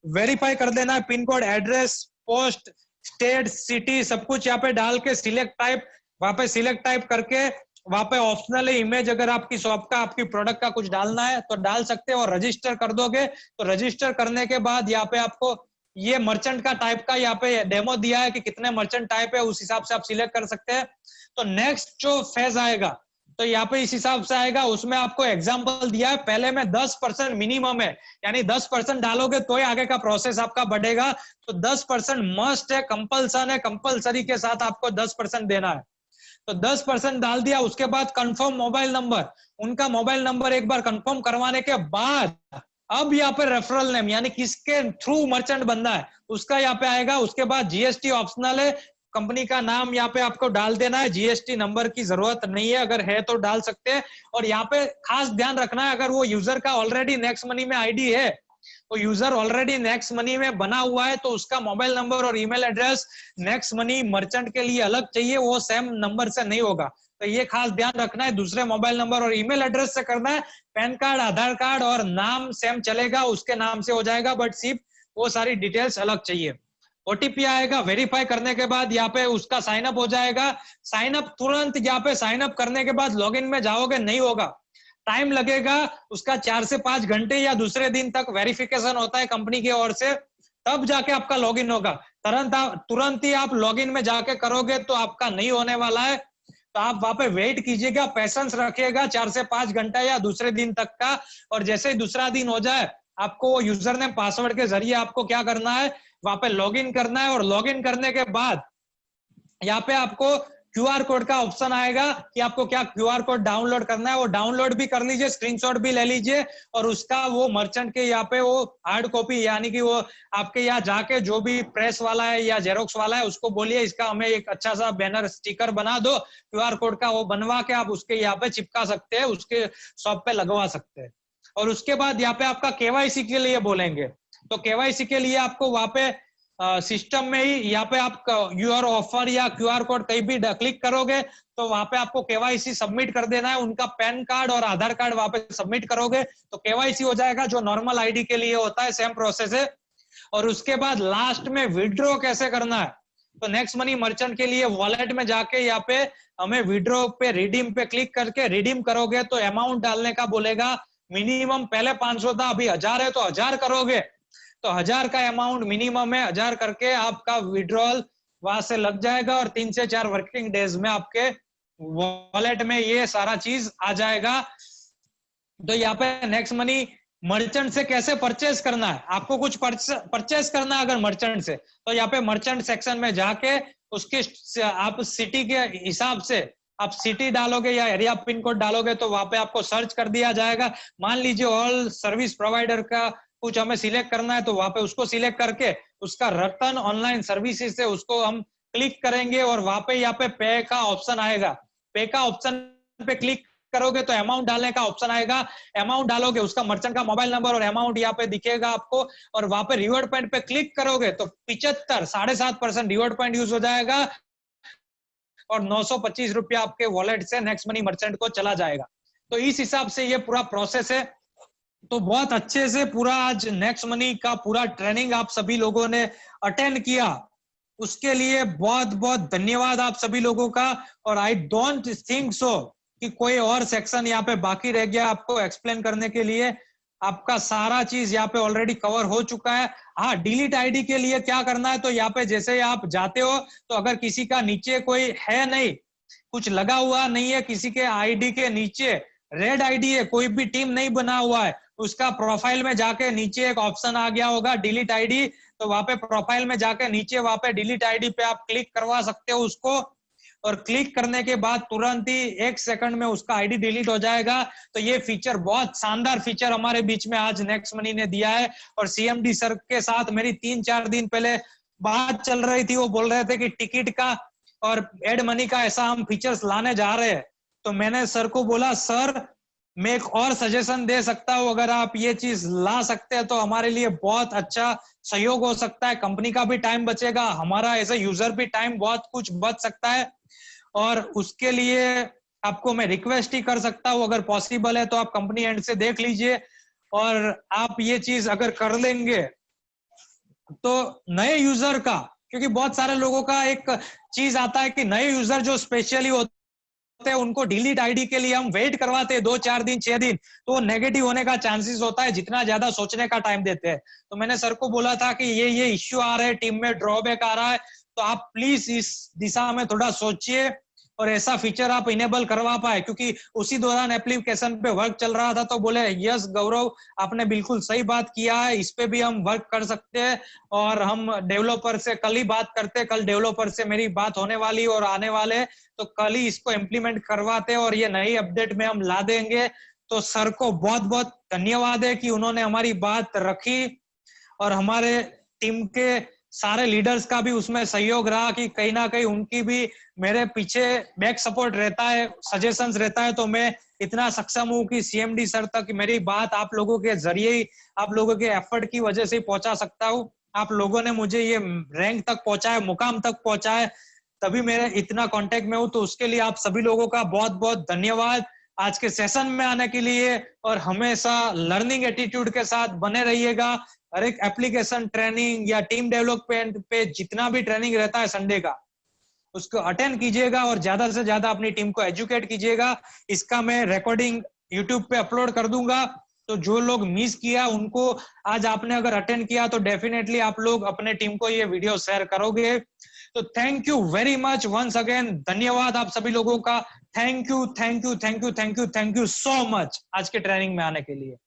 verify कर देना है, pin code, address, post, state, city, सब कुछ यहाँ पे डाल के सिलेक्ट टाइप, वहां पे सिलेक्ट टाइप करके वहां पे ऑप्शनल इमेज अगर आपकी शॉप का, आपकी प्रोडक्ट का कुछ डालना है तो डाल सकते हो, और रजिस्टर कर दोगे। तो रजिस्टर करने के बाद यहाँ पे आपको ये मर्चेंट का टाइप का यहाँ पे डेमो दिया है कि कितने मर्चेंट टाइप है, उस हिसाब से आप सिलेक्ट कर सकते हैं। तो नेक्स्ट जो फेज आएगा तो यहाँ पे इस हिसाब से आएगा, उसमें आपको एग्जांपल दिया है, पहले में 10% मिनिमम है, यानी 10% डालोगे तो ही आगे का प्रोसेस आपका बढ़ेगा। तो 10% मस्ट है, कंपल्सन है, कंपल्सरी के साथ आपको 10% देना है। तो 10% डाल दिया, उसके बाद कंफर्म मोबाइल नंबर, उनका मोबाइल नंबर एक बार कंफर्म करवाने के बाद अब यहाँ पे रेफरल नेम, यानी किसके थ्रू मर्चेंट बनना है उसका यहाँ पे आएगा। उसके बाद जीएसटी ऑप्शनल है, कंपनी का नाम यहाँ पे आपको डाल देना है, जीएसटी नंबर की जरूरत नहीं है, अगर है तो डाल सकते हैं। और यहाँ पे खास ध्यान रखना है, अगर वो यूजर का ऑलरेडी नेक्स्ट मनी में आईडी है, तो यूजर ऑलरेडी नेक्स्ट मनी में बना हुआ है, तो उसका मोबाइल नंबर और email address next money merchant के लिए अलग चाहिए, वो सेम नंबर से नहीं होगा। तो ये खास ध्यान रखना है, दूसरे मोबाइल नंबर और ईमेल एड्रेस से करना है। पैन कार्ड, आधार कार्ड और नाम सेम चलेगा, उसके नाम से हो जाएगा, बट सिर्फ वो सारी डिटेल्स अलग चाहिए। ओटीपी आएगा, वेरीफाई करने के बाद यहाँ पे उसका साइन अप हो जाएगा। साइन अप तुरंत यहाँ पे साइन अप करने के बाद लॉगिन में जाओगे नहीं होगा, टाइम लगेगा उसका 4 से 5 घंटे या दूसरे दिन तक वेरिफिकेशन होता है कंपनी की ओर से, तब जाके आपका लॉगिन होगा। तुरंत ही आप लॉगिन में जाके करोगे तो आपका नहीं होने वाला है। तो आप वहां पे वेट कीजिएगा, पेशेंस रखिएगा 4 से 5 घंटा या दूसरे दिन तक का। और जैसे ही दूसरा दिन हो जाए, आपको यूजर नेम पासवर्ड के जरिए आपको क्या करना है, वहां पे लॉगिन करना है। और लॉगिन करने के बाद यहाँ पे आपको क्यूआर कोड का ऑप्शन आएगा कि आपको क्या क्यूआर कोड डाउनलोड करना है, वो डाउनलोड भी कर लीजिए, स्क्रीनशॉट भी ले लीजिए, और उसका वो मर्चेंट के यहाँ पे वो हार्ड कॉपी, यानी कि वो आपके यहाँ जाके जो भी प्रेस वाला है या जेरोक्स वाला है उसको बोलिए इसका हमें एक अच्छा सा बैनर स्टिकर बना दो क्यूआर कोड का, वो बनवा के आप उसके यहाँ पे चिपका सकते हैं, उसके शॉप पे लगवा सकते हैं। और उसके बाद यहाँ पे आपका केवाईसी के लिए बोलेंगे, तो केवाईसी के लिए आपको वहां पे सिस्टम में ही यहाँ पे आप यूआर ऑफर या क्यूआर कोड कहीं भी क्लिक करोगे तो वहां पे आपको केवाईसी सबमिट कर देना है, उनका पैन कार्ड और आधार कार्ड वहां पे सबमिट करोगे तो केवाईसी हो जाएगा, जो नॉर्मल आईडी के लिए होता है, सेम प्रोसेस है। और उसके बाद लास्ट में विड्रॉ कैसे करना है, तो नेक्स्ट मनी मर्चेंट के लिए वॉलेट में जाके यहाँ पे हमें विड्रॉ पे रिडीम पे क्लिक करके रिडीम करोगे तो अमाउंट डालने का बोलेगा। मिनिमम पहले 500 था, अभी 1000 है तो 1000 करोगे, तो 1000 का अमाउंट मिनिमम है, 1000 करके आपका विड्रॉल वहां से लग जाएगा और 3 से 4 वर्किंग डेज में आपके वॉलेट में ये सारा चीज आ जाएगा। तो यहाँ पे नेक्स्ट मनी मर्चेंट से कैसे परचेस करना है, आपको कुछ परचेस करना है अगर मर्चेंट से, तो यहाँ पे मर्चेंट सेक्शन में जाके उसके आप सिटी के हिसाब से आप सिटी डालोगे या एरिया पिन कोड डालोगे तो वहां पे आपको सर्च कर दिया जाएगा। मान लीजिए ऑल सर्विस प्रोवाइडर का कुछ हमें सिलेक्ट करना है तो वहां पे उसको सिलेक्ट करके उसका रतन ऑनलाइन सर्विसेज से उसको हम क्लिक करेंगे और वहां पे यहाँ पे पे का ऑप्शन आएगा, पे का ऑप्शन पे क्लिक करोगे तो अमाउंट डालने का ऑप्शन आएगा, अमाउंट डालोगे, उसका मर्चेंट का मोबाइल नंबर और अमाउंट यहाँ पे दिखेगा आपको, और वहां पे रिवॉर्ड पॉइंट पे क्लिक करोगे तो 75.5% रिवॉर्ड पॉइंट यूज हो जाएगा और 925 रुपया आपके वॉलेट से नेक्स्ट मनी मर्चेंट को चला जाएगा। तो इस हिसाब से ये पूरा प्रोसेस है। तो बहुत अच्छे से पूरा आज नेक्स्ट मनी का पूरा ट्रेनिंग आप सभी लोगों ने अटेंड किया, उसके लिए बहुत बहुत धन्यवाद आप सभी लोगों का। और आई डोंट थिंक सो कि कोई और सेक्शन यहाँ पे बाकी रह गया आपको एक्सप्लेन करने के लिए, आपका सारा चीज यहाँ पे ऑलरेडी कवर हो चुका है। हाँ, डिलीट आईडी के लिए क्या करना है, तो यहाँ पे जैसे आप जाते हो तो अगर किसी का नीचे कोई है नहीं, कुछ लगा हुआ नहीं है, किसी के आईडी के नीचे रेड आईडी है, कोई भी टीम नहीं बना हुआ है, उसका प्रोफाइल में जाके नीचे एक ऑप्शन आ गया होगा डिलीट आईडी, तो वहां पे प्रोफाइल में जाके नीचे वहां पे डिलीट आईडी पे आप क्लिक करवा सकते हो उसको, और क्लिक करने के बाद तुरंत ही 1 सेकंड में उसका आईडी डिलीट हो जाएगा। तो ये फीचर, बहुत शानदार फीचर हमारे बीच में आज नेक्स्ट मनी ने दिया है। और सीएमडी सर के साथ मेरी 3-4 दिन पहले बात चल रही थी, वो बोल रहे थे कि टिकट का और एड मनी का ऐसा हम फीचर्स लाने जा रहे हैं। तो मैंने सर को बोला, सर मैं एक और सजेशन दे सकता हूँ, अगर आप ये चीज ला सकते हैं तो हमारे लिए बहुत अच्छा सहयोग हो सकता है, कंपनी का भी टाइम बचेगा, हमारा एज ए यूजर भी टाइम बहुत कुछ बच सकता है। और उसके लिए आपको मैं रिक्वेस्ट ही कर सकता हूँ, अगर पॉसिबल है तो आप कंपनी एंड से देख लीजिए, और आप ये चीज अगर कर लेंगे तो नए यूजर का, क्योंकि बहुत सारे लोगों का एक चीज आता है कि नए यूजर जो स्पेशली होते हैं उनको डिलीट आईडी के लिए हम वेट करवाते हैं 2-4 दिन 6 दिन, तो वो नेगेटिव होने का चांसेस होता है जितना ज्यादा सोचने का टाइम देते हैं। तो मैंने सर को बोला था कि ये इश्यू आ रहा है, टीम में ड्रॉबैक आ रहा है, तो आप प्लीज इस दिशा में थोड़ा सोचिए और ऐसा फीचर आप इनेबल करवा पाए, क्योंकि उसी दौरान एप्लीकेशन पे वर्क चल रहा था। तो बोले यस गौरव, आपने बिल्कुल सही बात किया है, इस पे भी हम वर्क कर सकते हैं, और हम डेवलपर से कल ही बात करते, कल डेवलपर से मेरी बात होने वाली और आने वाले, तो कल ही इसको इम्प्लीमेंट करवाते और ये नई अपडेट में हम ला देंगे। तो सर को बहुत बहुत धन्यवाद है कि उन्होंने हमारी बात रखी, और हमारे टीम के सारे लीडर्स का भी उसमें सहयोग रहा कि कहीं ना कहीं उनकी भी मेरे पीछे बैक सपोर्ट रहता है, सजेशंस रहता है। तो मैं इतना सक्षम हूं कि सीएमडी सर तक मेरी बात आप लोगों के जरिए ही, आप लोगों के एफर्ट की वजह से ही पहुंचा सकता हूं। आप लोगों ने मुझे ये रैंक तक पहुंचाया, मुकाम तक पहुंचाया, तभी मेरे इतना कांटेक्ट में हूं। तो उसके लिए आप सभी लोगों का बहुत बहुत धन्यवाद आज के सेशन में आने के लिए, और हमेशा लर्निंग एटीट्यूड के साथ बने रहिएगा। हर एक एप्लीकेशन ट्रेनिंग या टीम डेवलपमेंट पे जितना भी ट्रेनिंग रहता है संडे का, उसको अटेंड कीजिएगा और ज्यादा से ज्यादा अपनी टीम को एजुकेट कीजिएगा। इसका मैं रिकॉर्डिंग यूट्यूब पे अपलोड कर दूंगा, तो जो लोग मिस किया उनको, आज आपने अगर अटेंड किया तो डेफिनेटली आप लोग अपने टीम को ये वीडियो शेयर करोगे। तो thank you very much once again, धन्यवाद आप सभी लोगों का। Thank you thank you thank you thank you thank you so much आज के ट्रेनिंग में आने के लिए।